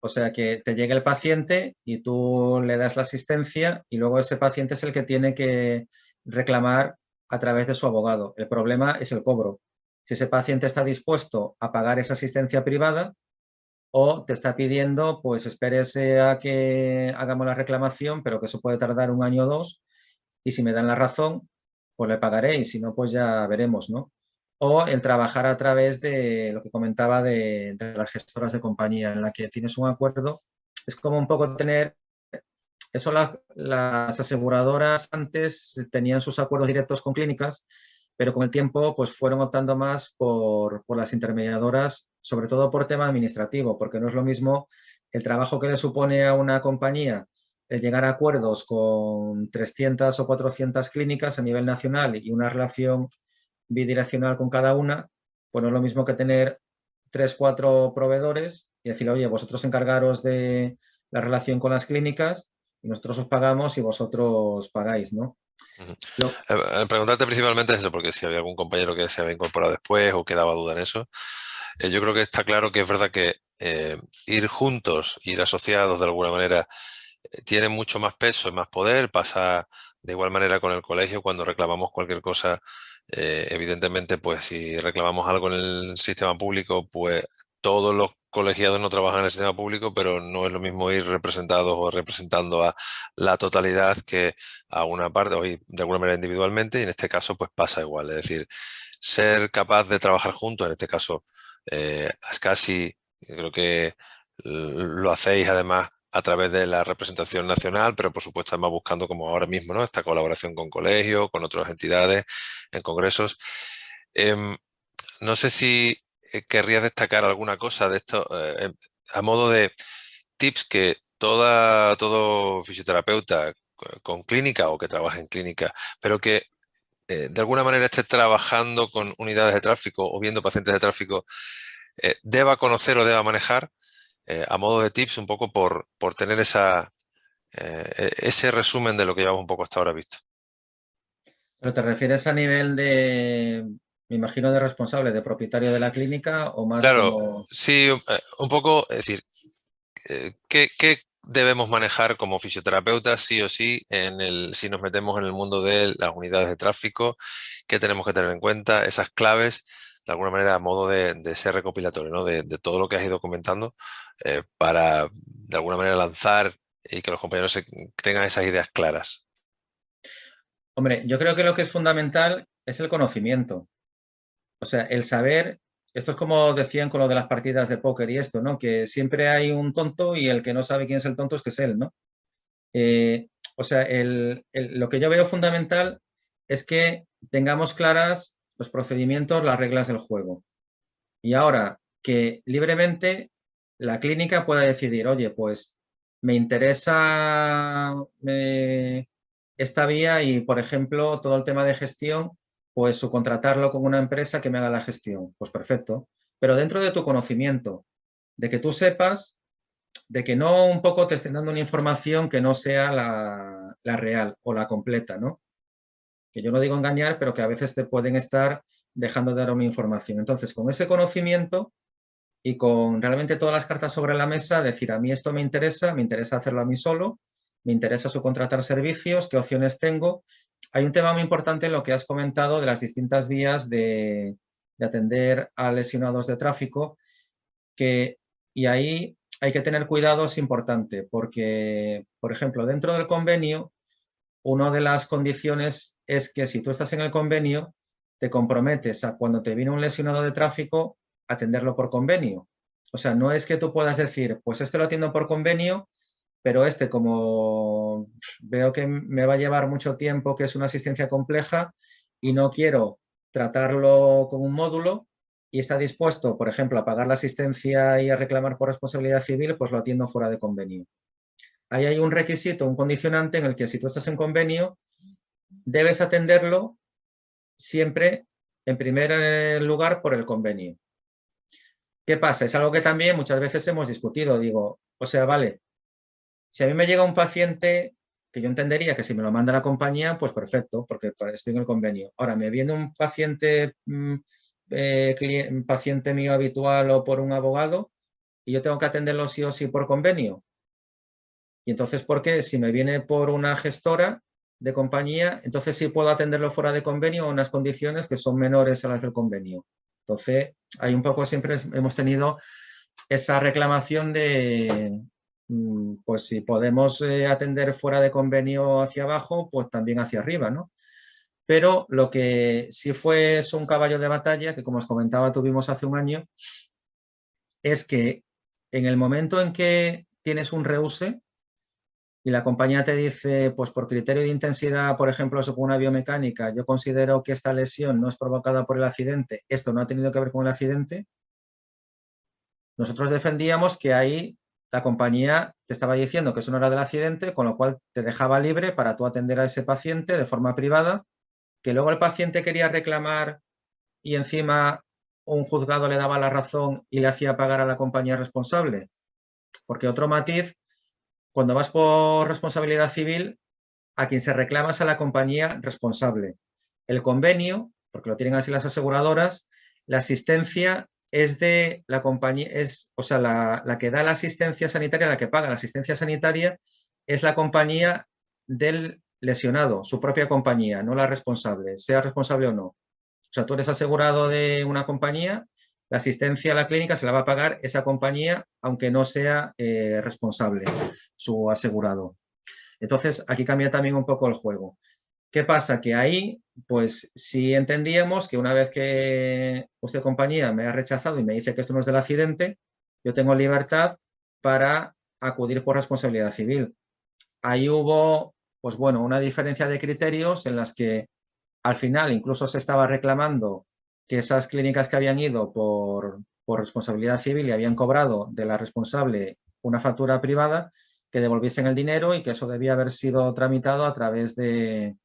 C: O sea, que te llegue el paciente y tú le das la asistencia y luego ese paciente es el que tiene que reclamar a través de su abogado. El problema es el cobro. Si ese paciente está dispuesto a pagar esa asistencia privada o te está pidiendo, pues espérese a que hagamos la reclamación, pero que eso puede tardar un año o dos. Y si me dan la razón, pues le pagaré y si no, pues ya veremos, ¿no? O el trabajar a través de lo que comentaba de las gestoras de compañía, en la que tienes un acuerdo. Es como un poco tener Eso las aseguradoras antes tenían sus acuerdos directos con clínicas, pero con el tiempo pues fueron optando más por las intermediadoras, sobre todo por tema administrativo, porque no es lo mismo el trabajo que le supone a una compañía el llegar a acuerdos con 300 o 400 clínicas a nivel nacional y una relación bidireccional con cada una, pues no es lo mismo que tener 3, 4 proveedores y decir, oye, vosotros encargaros de la relación con las clínicas y nosotros os pagamos y vosotros pagáis, ¿no?
A: Preguntarte principalmente es eso, porque si había algún compañero que se había incorporado después o que daba duda en eso. Yo creo que está claro que es verdad que ir juntos, ir asociados de alguna manera, tiene mucho más peso y más poder. Pasa de igual manera con el colegio cuando reclamamos cualquier cosa. Evidentemente, pues si reclamamos algo en el sistema público, pues todos los colegiados no trabajan en el sistema público, pero no es lo mismo ir representados o representando a la totalidad que a una parte, o ir de alguna manera individualmente, y en este caso pues pasa igual. Es decir, ser capaz de trabajar juntos, en este caso Ascasi, creo que lo hacéis además a través de la representación nacional, pero por supuesto además buscando, como ahora mismo, ¿no?, esta colaboración con colegios, con otras entidades, en congresos. No sé si querrías destacar alguna cosa de esto a modo de tips que todo fisioterapeuta con clínica o que trabaje en clínica, pero que de alguna manera esté trabajando con unidades de tráfico o viendo pacientes de tráfico, deba conocer o deba manejar a modo de tips, un poco por tener ese resumen de lo que llevamos un poco hasta ahora visto.
C: ¿Pero te refieres a nivel de, me imagino, de responsable, de propietario de la clínica o más
A: Claro,
C: como...
A: sí, un poco, es decir, ¿qué debemos manejar como fisioterapeutas sí o sí si nos metemos en el mundo de las unidades de tráfico? ¿Qué tenemos que tener en cuenta? Esas claves, de alguna manera, a modo de ser recopilatorio, ¿no?, de todo lo que has ido comentando, para, de alguna manera, lanzar y que los compañeros tengan esas ideas claras.
C: Hombre, yo creo que lo que es fundamental es el conocimiento. O sea, el saber, esto es como decían con lo de las partidas de póker y esto, ¿no? Que siempre hay un tonto y el que no sabe quién es el tonto es que es él, ¿no? O sea, lo que yo veo fundamental es que tengamos claras los procedimientos, las reglas del juego. Y ahora que libremente la clínica pueda decidir, oye, pues me interesa esta vía y, por ejemplo, todo el tema de gestión, pues subcontratarlo con una empresa que me haga la gestión. Pues perfecto. Pero dentro de tu conocimiento, de que tú sepas, de que no un poco te estén dando una información que no sea la real o la completa, ¿no? Que yo no digo engañar, pero que a veces te pueden estar dejando de dar una información. Entonces, con ese conocimiento y con realmente todas las cartas sobre la mesa, decir, a mí esto me interesa hacerlo a mí solo, me interesa subcontratar servicios, qué opciones tengo. Hay un tema muy importante en lo que has comentado de las distintas vías de atender a lesionados de tráfico, y ahí hay que tener cuidado, es importante, porque, por ejemplo, dentro del convenio, una de las condiciones es que si tú estás en el convenio, te comprometes a cuando te viene un lesionado de tráfico, atenderlo por convenio. O sea, no es que tú puedas decir, pues este lo atiendo por convenio, pero este, como veo que me va a llevar mucho tiempo, que es una asistencia compleja y no quiero tratarlo con un módulo y está dispuesto, por ejemplo, a pagar la asistencia y a reclamar por responsabilidad civil, pues lo atiendo fuera de convenio. Ahí hay un requisito, un condicionante en el que si tú estás en convenio, debes atenderlo siempre en primer lugar por el convenio. ¿Qué pasa? Es algo que también muchas veces hemos discutido. Digo, o sea, vale, si a mí me llega un paciente que yo entendería que si me lo manda la compañía, pues perfecto, porque estoy en el convenio. Ahora, me viene un paciente, paciente mío habitual o por un abogado y yo tengo que atenderlo sí o sí por convenio. Y entonces, ¿por qué? Si me viene por una gestora de compañía, entonces sí puedo atenderlo fuera de convenio a unas condiciones que son menores a las del convenio. Entonces, hay un poco, siempre hemos tenido esa reclamación de, pues si podemos atender fuera de convenio hacia abajo, pues también hacia arriba, ¿no? Pero lo que sí fue un caballo de batalla, que como os comentaba tuvimos hace un año, es que en el momento en que tienes un reúse, y la compañía te dice, pues por criterio de intensidad, por ejemplo, según una biomecánica, yo considero que esta lesión no es provocada por el accidente, esto no ha tenido que ver con el accidente, nosotros defendíamos que ahí la compañía te estaba diciendo que eso no era del accidente, con lo cual te dejaba libre para tú atender a ese paciente de forma privada, que luego el paciente quería reclamar y encima un juzgado le daba la razón y le hacía pagar a la compañía responsable. Porque otro matiz, cuando vas por responsabilidad civil, a quien se reclama es a la compañía responsable. El convenio, porque lo tienen así las aseguradoras, la asistencia es de la compañía, o sea, la que da la asistencia sanitaria, la que paga la asistencia sanitaria, es la compañía del lesionado, su propia compañía, no la responsable, sea responsable o no. O sea, tú eres asegurado de una compañía, la asistencia a la clínica se la va a pagar esa compañía, aunque no sea responsable su asegurado. Entonces, aquí cambia también un poco el juego. ¿Qué pasa? Que ahí, pues sí entendíamos que una vez que usted, compañía, me ha rechazado y me dice que esto no es del accidente, yo tengo libertad para acudir por responsabilidad civil. Ahí hubo, pues bueno, una diferencia de criterios en las que al final incluso se estaba reclamando que esas clínicas que habían ido por responsabilidad civil y habían cobrado de la responsable una factura privada, que devolviesen el dinero y que eso debía haber sido tramitado a través de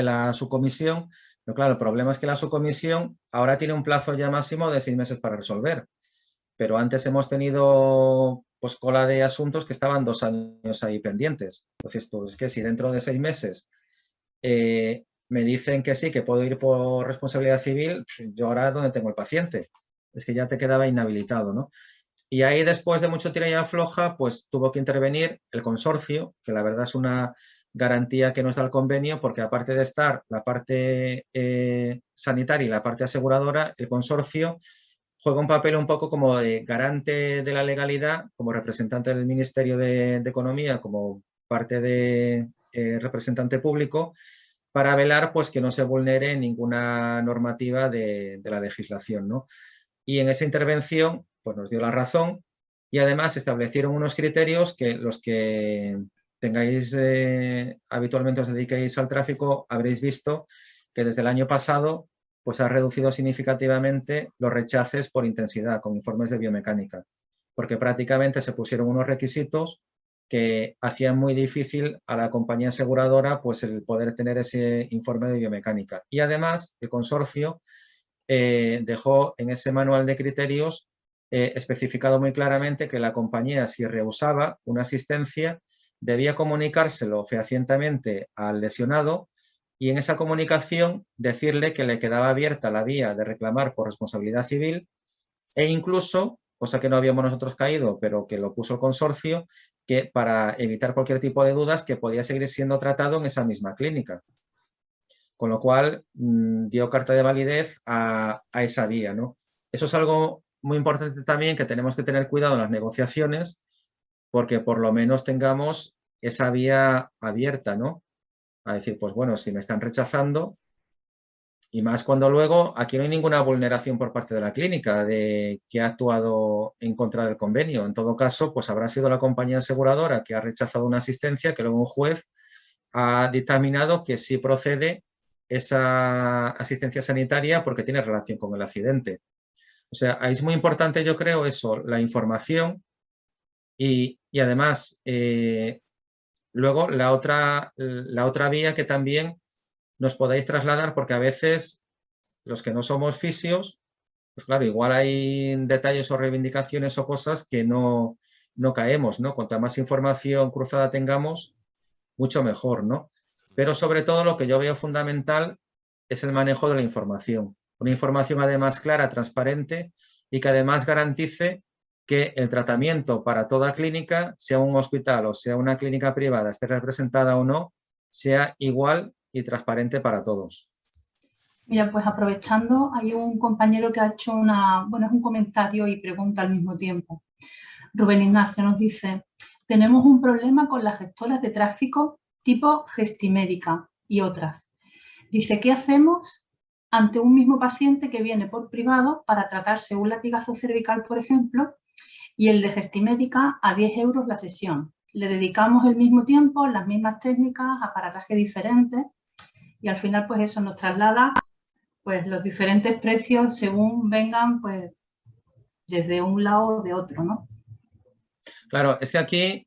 C: la subcomisión. Pero claro, el problema es que la subcomisión ahora tiene un plazo ya máximo de 6 meses para resolver. Pero antes hemos tenido pues cola de asuntos que estaban 2 años ahí pendientes. Entonces, pues, es que si dentro de 6 meses me dicen que sí, que puedo ir por responsabilidad civil, yo ahora ¿dónde tengo el paciente? Es que ya te quedaba inhabilitado, ¿no? Y ahí, después de mucho tira y afloja, pues tuvo que intervenir el consorcio, que la verdad es una garantía que nos da el convenio, porque aparte de estar la parte sanitaria y la parte aseguradora, el consorcio juega un papel un poco como de garante de la legalidad, como representante del Ministerio de Economía, como parte de representante público, para velar pues que no se vulnere ninguna normativa de la legislación, ¿no? Y en esa intervención pues nos dio la razón y además establecieron unos criterios que los que tengáis habitualmente os dediquéis al tráfico habréis visto que desde el año pasado pues ha reducido significativamente los rechaces por intensidad con informes de biomecánica, porque prácticamente se pusieron unos requisitos que hacían muy difícil a la compañía aseguradora pues el poder tener ese informe de biomecánica. Y además el consorcio dejó en ese manual de criterios especificado muy claramente que la compañía, si rehusaba una asistencia, debía comunicárselo fehacientemente al lesionado y en esa comunicación decirle que le quedaba abierta la vía de reclamar por responsabilidad civil e incluso, cosa que no habíamos nosotros caído, pero que lo puso el consorcio, que para evitar cualquier tipo de dudas que podía seguir siendo tratado en esa misma clínica. Con lo cual dio carta de validez a esa vía, ¿no? Eso es algo muy importante también que tenemos que tener cuidado en las negociaciones porque por lo menos tengamos esa vía abierta, ¿no? A decir, pues bueno, si me están rechazando, y más cuando luego aquí no hay ninguna vulneración por parte de la clínica de que ha actuado en contra del convenio. En todo caso, pues habrá sido la compañía aseguradora que ha rechazado una asistencia que luego un juez ha dictaminado que sí procede esa asistencia sanitaria porque tiene relación con el accidente. O sea, ahí es muy importante, yo creo, eso, la información y además luego la otra vía que también nos podáis trasladar, porque a veces los que no somos fisios, pues claro, igual hay detalles o reivindicaciones o cosas que no caemos, ¿no? Cuanta más información cruzada tengamos, mucho mejor, ¿no? Pero sobre todo lo que yo veo fundamental es el manejo de la información. Una información además clara, transparente y que además garantice que el tratamiento para toda clínica, sea un hospital o sea una clínica privada, esté representada o no, sea igual y transparente para todos.
B: Mira, pues aprovechando, hay un compañero que ha hecho es un comentario y pregunta al mismo tiempo. Rubén Ignacio nos dice, tenemos un problema con las gestoras de tráfico tipo Gestimédica y otras. Dice, ¿qué hacemos ante un mismo paciente que viene por privado para tratarse un latigazo cervical, por ejemplo, y el de Gestimédica a 10 € la sesión? le dedicamos el mismo tiempo, las mismas técnicas, aparataje diferentes y al final pues eso nos traslada pues los diferentes precios según vengan pues desde un lado o de otro, ¿no?
C: Claro, es que aquí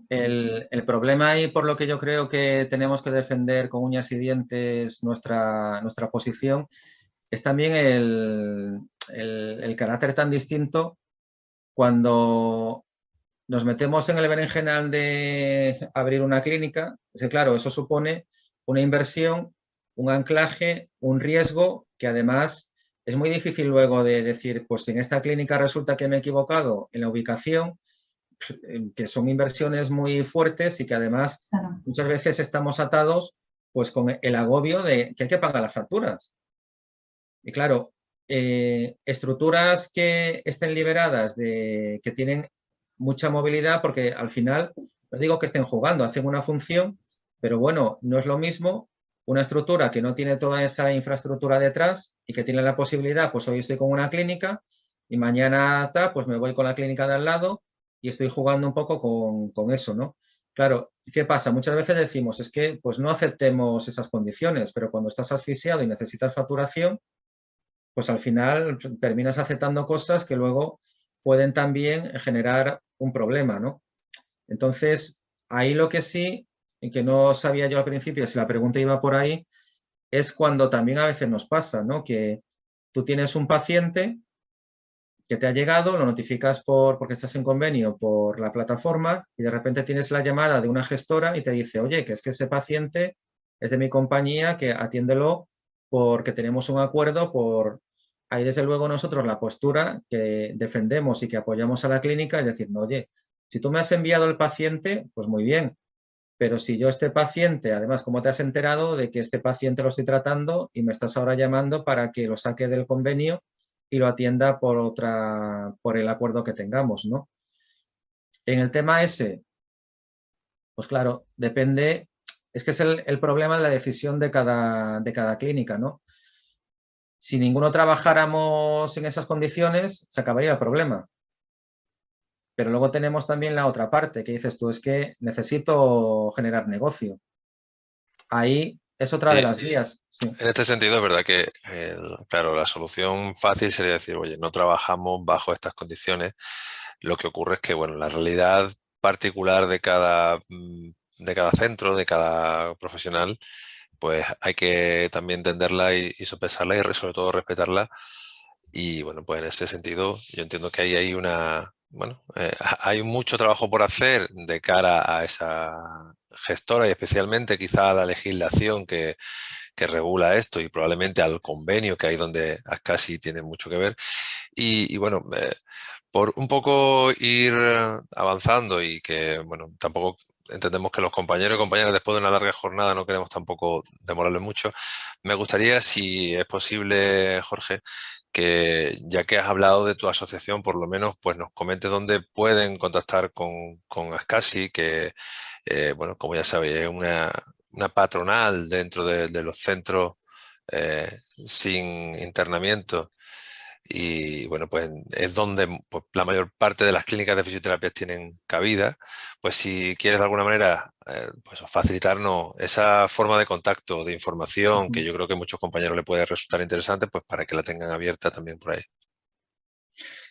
C: el problema y por lo que yo creo que tenemos que defender con uñas y dientes nuestra posición es también el carácter tan distinto cuando nos metemos en el berenjenal de abrir una clínica. Es que, claro, eso supone una inversión, un anclaje, un riesgo que además es muy difícil luego de decir, pues en esta clínica resulta que me he equivocado en la ubicación, que son inversiones muy fuertes y que además muchas veces estamos atados pues con el agobio de que hay que pagar las facturas. Y claro, estructuras que estén liberadas, que tienen mucha movilidad, porque al final, no digo que estén jugando, hacen una función, pero bueno, no es lo mismo una estructura que no tiene toda esa infraestructura detrás y que tiene la posibilidad, pues hoy estoy con una clínica y mañana pues me voy con la clínica de al lado y estoy jugando un poco con eso, ¿no? Claro, ¿qué pasa? Muchas veces decimos, es que pues no aceptemos esas condiciones, pero cuando estás asfixiado y necesitas facturación, pues al final terminas aceptando cosas que luego pueden también generar un problema, ¿no? Entonces, ahí lo que sí, y que no sabía yo al principio si la pregunta iba por ahí, es cuando también a veces nos pasa, ¿no? Que tú tienes un paciente que te ha llegado, lo notificas porque estás en convenio por la plataforma y de repente tienes la llamada de una gestora y te dice, oye, que es que ese paciente es de mi compañía, que atiéndelo porque tenemos un acuerdo por... Ahí desde luego nosotros la postura que defendemos y que apoyamos a la clínica es decir, no, oye, si tú me has enviado el paciente, pues muy bien, pero si yo este paciente, además, ¿cómo te has enterado de que este paciente lo estoy tratando y me estás ahora llamando para que lo saque del convenio y lo atienda por el acuerdo que tengamos, ¿no? En el tema ese, pues claro, depende, es que es el problema de la decisión de cada clínica, ¿no? Si ninguno trabajáramos en esas condiciones, se acabaría el problema. Pero luego tenemos también la otra parte, que dices tú, es que necesito generar negocio. Ahí es otra de las vías. Sí.
A: En este sentido es verdad que, claro, la solución fácil sería decir, oye, no trabajamos bajo estas condiciones. Lo que ocurre es que, bueno, la realidad particular de cada centro, de cada profesional, pues hay que también entenderla y sopesarla y sobre todo respetarla. Y bueno, pues en ese sentido yo entiendo que ahí hay hay mucho trabajo por hacer de cara a esa gestora y especialmente quizá a la legislación que regula esto y probablemente al convenio, que ahí donde Ascasi tiene mucho que ver. Y bueno, por un poco ir avanzando y que, bueno, tampoco entendemos que los compañeros y compañeras después de una larga jornada no queremos tampoco demorarles mucho. Me gustaría, si es posible, Jorge, que ya que has hablado de tu asociación, por lo menos pues nos comentes dónde pueden contactar con Ascasi, que, bueno, como ya sabéis, es una patronal dentro de los centros sin internamiento. Y bueno, pues es donde pues, la mayor parte de las clínicas de fisioterapia tienen cabida. Pues si quieres de alguna manera pues facilitarnos esa forma de contacto, de información, que yo creo que a muchos compañeros le puede resultar interesante, pues para que la tengan abierta también por ahí.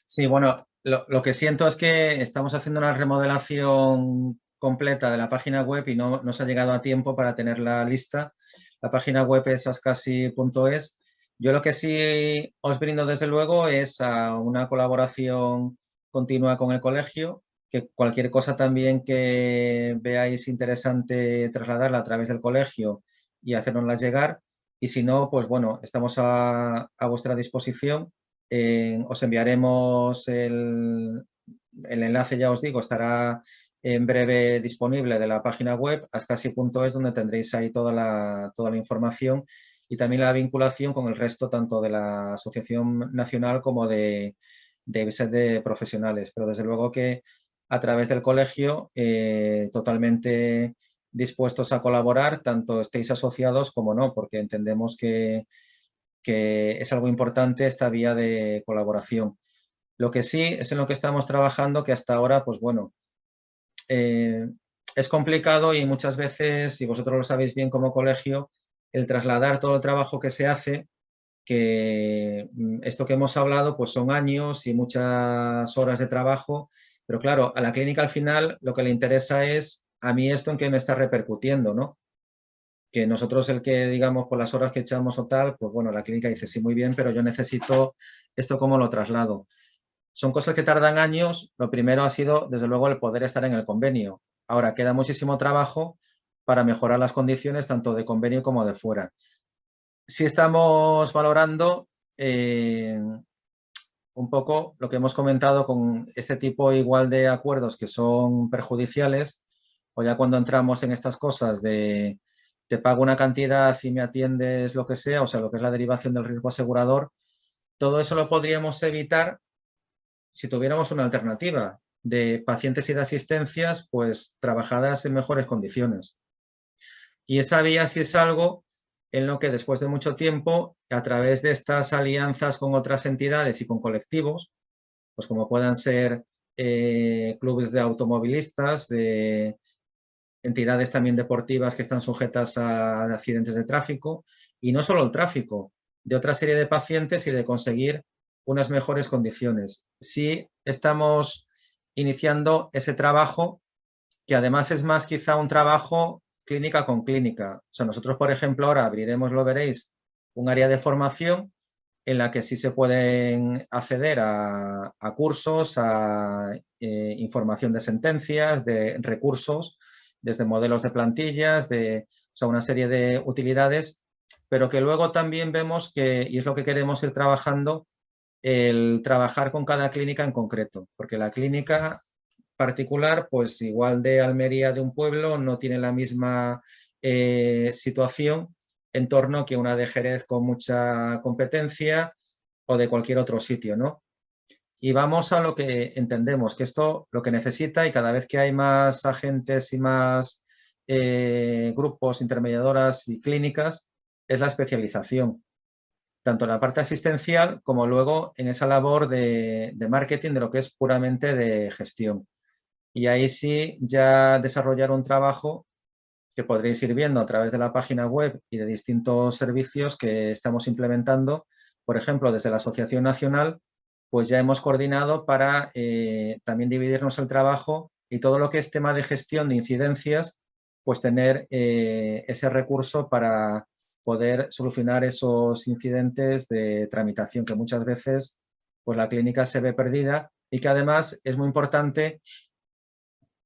C: Sí, bueno, lo que siento es que estamos haciendo una remodelación completa de la página web y no se ha llegado a tiempo para tener la lista. La página web es ascasi.es. Yo lo que sí os brindo desde luego es una colaboración continua con el colegio, que cualquier cosa también que veáis interesante trasladarla a través del colegio y hacérnosla llegar. Y si no, pues bueno, estamos a vuestra disposición. Os enviaremos el enlace, ya os digo, estará en breve disponible de la página web ascasi.es, donde tendréis ahí toda la información y también la vinculación con el resto tanto de la Asociación Nacional como de profesionales. Pero desde luego que a través del colegio totalmente dispuestos a colaborar, tanto estéis asociados como no, porque entendemos que es algo importante esta vía de colaboración. Lo que sí es en lo que estamos trabajando, que hasta ahora, pues bueno, es complicado y muchas veces, y vosotros lo sabéis bien como colegio, el trasladar todo el trabajo que se hace, que esto que hemos hablado pues son años y muchas horas de trabajo, pero claro, a la clínica al final lo que le interesa es a mí esto en qué me está repercutiendo, ¿no? Que nosotros el que digamos por las horas que echamos o tal, pues bueno, la clínica dice sí, muy bien, pero yo necesito esto cómo lo traslado. Son cosas que tardan años. Lo primero ha sido, desde luego, el poder estar en el convenio. Ahora, queda muchísimo trabajo para mejorar las condiciones tanto de convenio como de fuera. Sí estamos valorando un poco lo que hemos comentado con este tipo igual de acuerdos que son perjudiciales, o ya cuando entramos en estas cosas de te pago una cantidad y me atiendes lo que sea, o sea, lo que es la derivación del riesgo asegurador, todo eso lo podríamos evitar si tuviéramos una alternativa de pacientes y de asistencias, pues trabajadas en mejores condiciones. Y esa vía sí es algo en lo que después de mucho tiempo, a través de estas alianzas con otras entidades y con colectivos, pues como puedan ser clubes de automovilistas, de entidades también deportivas que están sujetas a accidentes de tráfico, y no solo el tráfico, de otra serie de pacientes y de conseguir unas mejores condiciones. Sí estamos iniciando ese trabajo, que además es más quizá un trabajo clínica con clínica. O sea, nosotros, por ejemplo, ahora abriremos, lo veréis, un área de formación en la que sí se pueden acceder a cursos, a información de sentencias, de recursos, desde modelos de plantillas, o sea, una serie de utilidades, pero que luego también vemos que, y es lo que queremos ir trabajando, el trabajar con cada clínica en concreto, porque la clínica particular, pues igual de Almería de un pueblo, no tiene la misma situación en torno que una de Jerez con mucha competencia o de cualquier otro sitio, ¿no? Y vamos a lo que entendemos, que esto lo que necesita, y cada vez que hay más agentes y más grupos, intermediadoras y clínicas, es la especialización, tanto en la parte asistencial como luego en esa labor de marketing de lo que es puramente de gestión. Y ahí sí ya desarrollar un trabajo que podréis ir viendo a través de la página web y de distintos servicios que estamos implementando. Por ejemplo, desde la Asociación Nacional, pues ya hemos coordinado para también dividirnos el trabajo y todo lo que es tema de gestión de incidencias, pues tener ese recurso para poder solucionar esos incidentes de tramitación que muchas veces pues la clínica se ve perdida, y que además es muy importante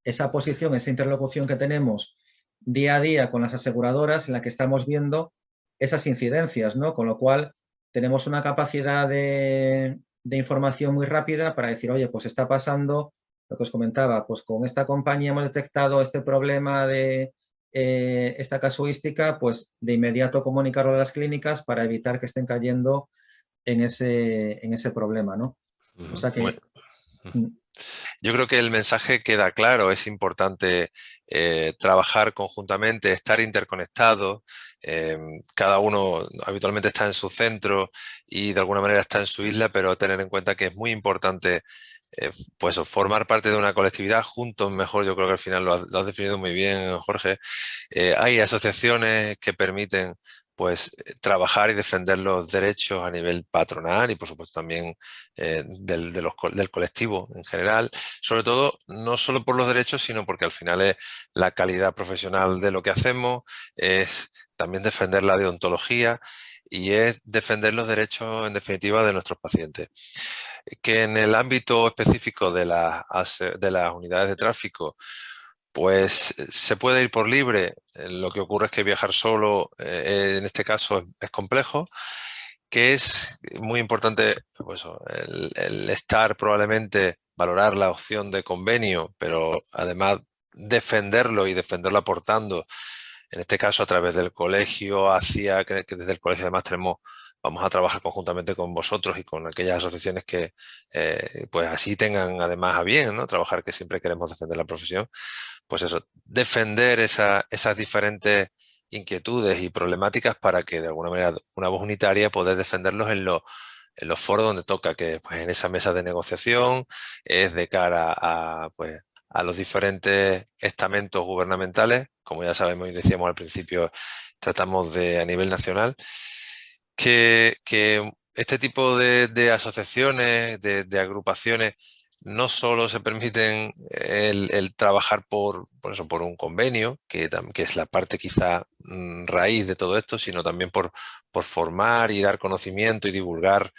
C: esa posición, esa interlocución que tenemos día a día con las aseguradoras, en la que estamos viendo esas incidencias, ¿no? Con lo cual tenemos una capacidad de información muy rápida para decir, oye, pues está pasando lo que os comentaba, pues con esta compañía hemos detectado este problema de esta casuística, pues de inmediato comunicarlo a las clínicas para evitar que estén cayendo en ese problema, ¿no? O sea que...
A: Yo creo que el mensaje queda claro, es importante trabajar conjuntamente, estar interconectados, cada uno habitualmente está en su centro y de alguna manera está en su isla, pero tener en cuenta que es muy importante pues formar parte de una colectividad juntos, mejor. Yo creo que al final lo has definido muy bien, Jorge. Hay asociaciones que permiten pues trabajar y defender los derechos a nivel patronal y por supuesto también del colectivo en general, sobre todo no solo por los derechos, sino porque al final es la calidad profesional de lo que hacemos, es también defender la deontología y es defender los derechos en definitiva de nuestros pacientes. Que en el ámbito específico de las unidades de tráfico pues se puede ir por libre. Lo que ocurre es que viajar solo en este caso es complejo, que es muy importante pues, el estar probablemente, valorar la opción de convenio, pero además defenderlo y defenderlo aportando, en este caso a través del colegio, que desde el colegio además vamos a trabajar conjuntamente con vosotros y con aquellas asociaciones que pues así tengan además a bien, ¿no? Trabajar, que siempre queremos defender la profesión. Pues eso, defender esas diferentes inquietudes y problemáticas para que de alguna manera una voz unitaria poder defenderlos en los foros donde toca, que pues en esa mesa de negociación es de cara a, pues, a los diferentes estamentos gubernamentales. Como ya sabemos y decíamos al principio, tratamos a nivel nacional, que este tipo de asociaciones, de agrupaciones, no solo se permiten el trabajar por un convenio, que es la parte quizá raíz de todo esto, sino también por formar y dar conocimiento y divulgar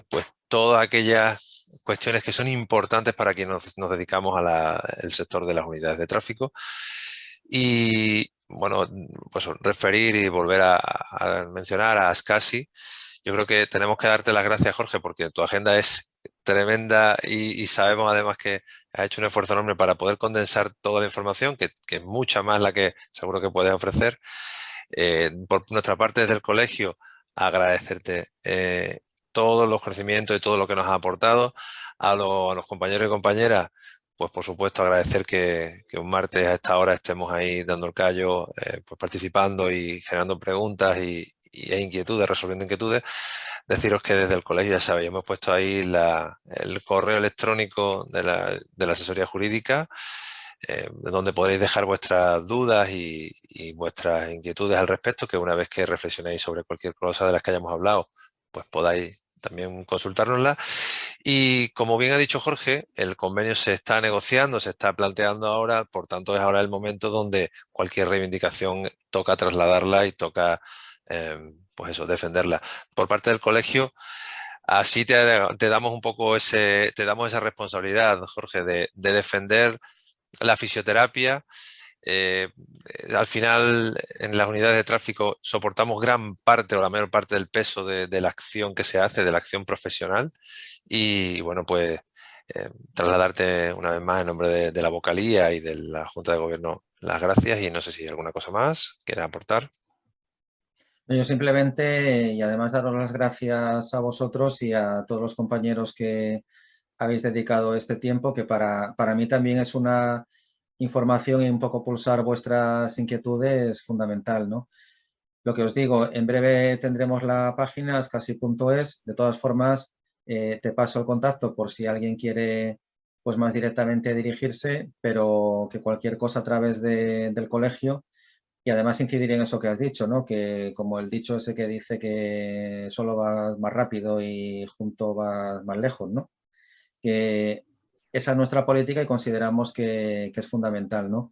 A: pues todas aquellas cuestiones que son importantes para quienes nos dedicamos al sector de las unidades de tráfico. Y bueno, pues referir y volver a mencionar a Ascasi. Yo creo que tenemos que darte las gracias, Jorge, porque tu agenda es tremenda y sabemos además que has hecho un esfuerzo enorme para poder condensar toda la información, que es mucha más la que seguro que puedes ofrecer. Por nuestra parte, desde el colegio, agradecerte todos los conocimientos y todo lo que nos has aportado. A los compañeros y compañeras, pues por supuesto agradecer que un martes a esta hora estemos ahí dando el callo, pues participando y generando preguntas e inquietudes, resolviendo inquietudes. Deciros que desde el colegio, ya sabéis, hemos puesto ahí el correo electrónico de la asesoría jurídica, donde podréis dejar vuestras dudas y vuestras inquietudes al respecto, que una vez que reflexionéis sobre cualquier cosa de las que hayamos hablado, pues podáis también consultárnosla. Y como bien ha dicho Jorge, el convenio se está negociando, se está planteando ahora, por tanto es ahora el momento donde cualquier reivindicación toca trasladarla y toca pues eso, defenderla. Por parte del colegio, así te damos un poco te damos esa responsabilidad, Jorge, de defender la fisioterapia. Al final, en las unidades de tráfico soportamos gran parte o la mayor parte del peso de la acción que se hace, de la acción profesional. Y bueno, pues trasladarte una vez más en nombre de la vocalía y de la Junta de Gobierno las gracias, y no sé si hay alguna cosa más quieras aportar.
C: Yo simplemente, y además daros las gracias a vosotros y a todos los compañeros que habéis dedicado este tiempo, que para mí también es una información y un poco pulsar vuestras inquietudes fundamental, ¿no? Lo que os digo, en breve tendremos la página ascasi.es. De todas formas, te paso el contacto por si alguien quiere pues más directamente dirigirse, pero que cualquier cosa a través del colegio. Y además incidir en eso que has dicho, ¿no? Que como el dicho ese que dice que solo vas más rápido y junto vas más lejos, ¿no? Que esa es nuestra política y consideramos que es fundamental, ¿no?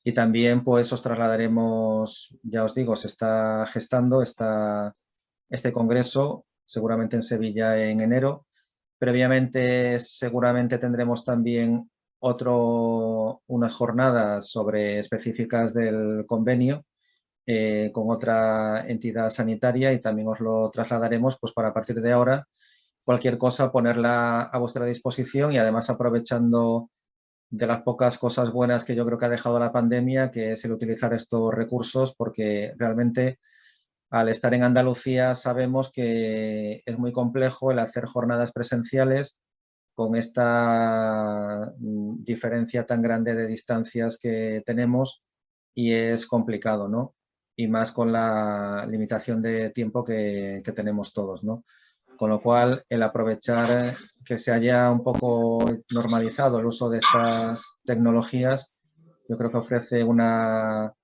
C: Y también pues os trasladaremos, ya os digo, se está gestando este congreso, seguramente en Sevilla en enero. Previamente seguramente tendremos también unas jornadas específicas del convenio con otra entidad sanitaria, y también os lo trasladaremos pues para a partir de ahora cualquier cosa ponerla a vuestra disposición, y además aprovechando de las pocas cosas buenas que yo creo que ha dejado la pandemia, que es el utilizar estos recursos, porque realmente al estar en Andalucía sabemos que es muy complejo el hacer jornadas presenciales con esta diferencia tan grande de distancias que tenemos, y es complicado, ¿no? Y más con la limitación de tiempo que tenemos todos, ¿no? Con lo cual, el aprovechar que se haya un poco normalizado el uso de estas tecnologías, yo creo que ofrece una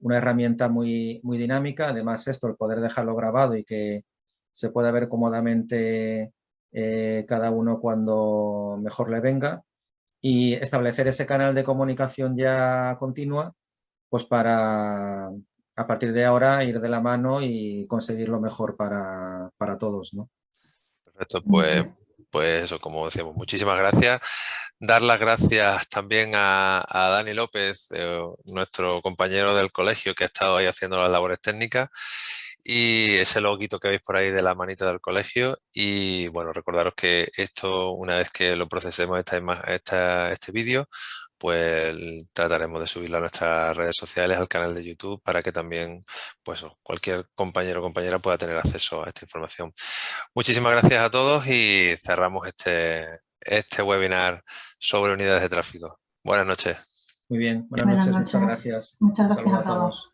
C: herramienta muy, muy dinámica. Además, el poder dejarlo grabado y que se pueda ver cómodamente cada uno cuando mejor le venga, y establecer ese canal de comunicación ya continua, pues para a partir de ahora ir de la mano y conseguir lo mejor para todos, ¿no?
A: Perfecto, pues eso, como decíamos, muchísimas gracias. Dar las gracias también a Dani López, nuestro compañero del colegio, que ha estado ahí haciendo las labores técnicas, y ese loguito que veis por ahí de la manita del colegio. Y bueno, recordaros que esto, una vez que lo procesemos este vídeo, pues trataremos de subirlo a nuestras redes sociales, al canal de YouTube, para que también pues cualquier compañero o compañera pueda tener acceso a esta información. Muchísimas gracias a todos y cerramos este webinar sobre unidades de tráfico. Buenas noches.
C: Muy bien, buenas noches. Muchas gracias.
B: Muchas gracias
C: Saludos
B: a todos.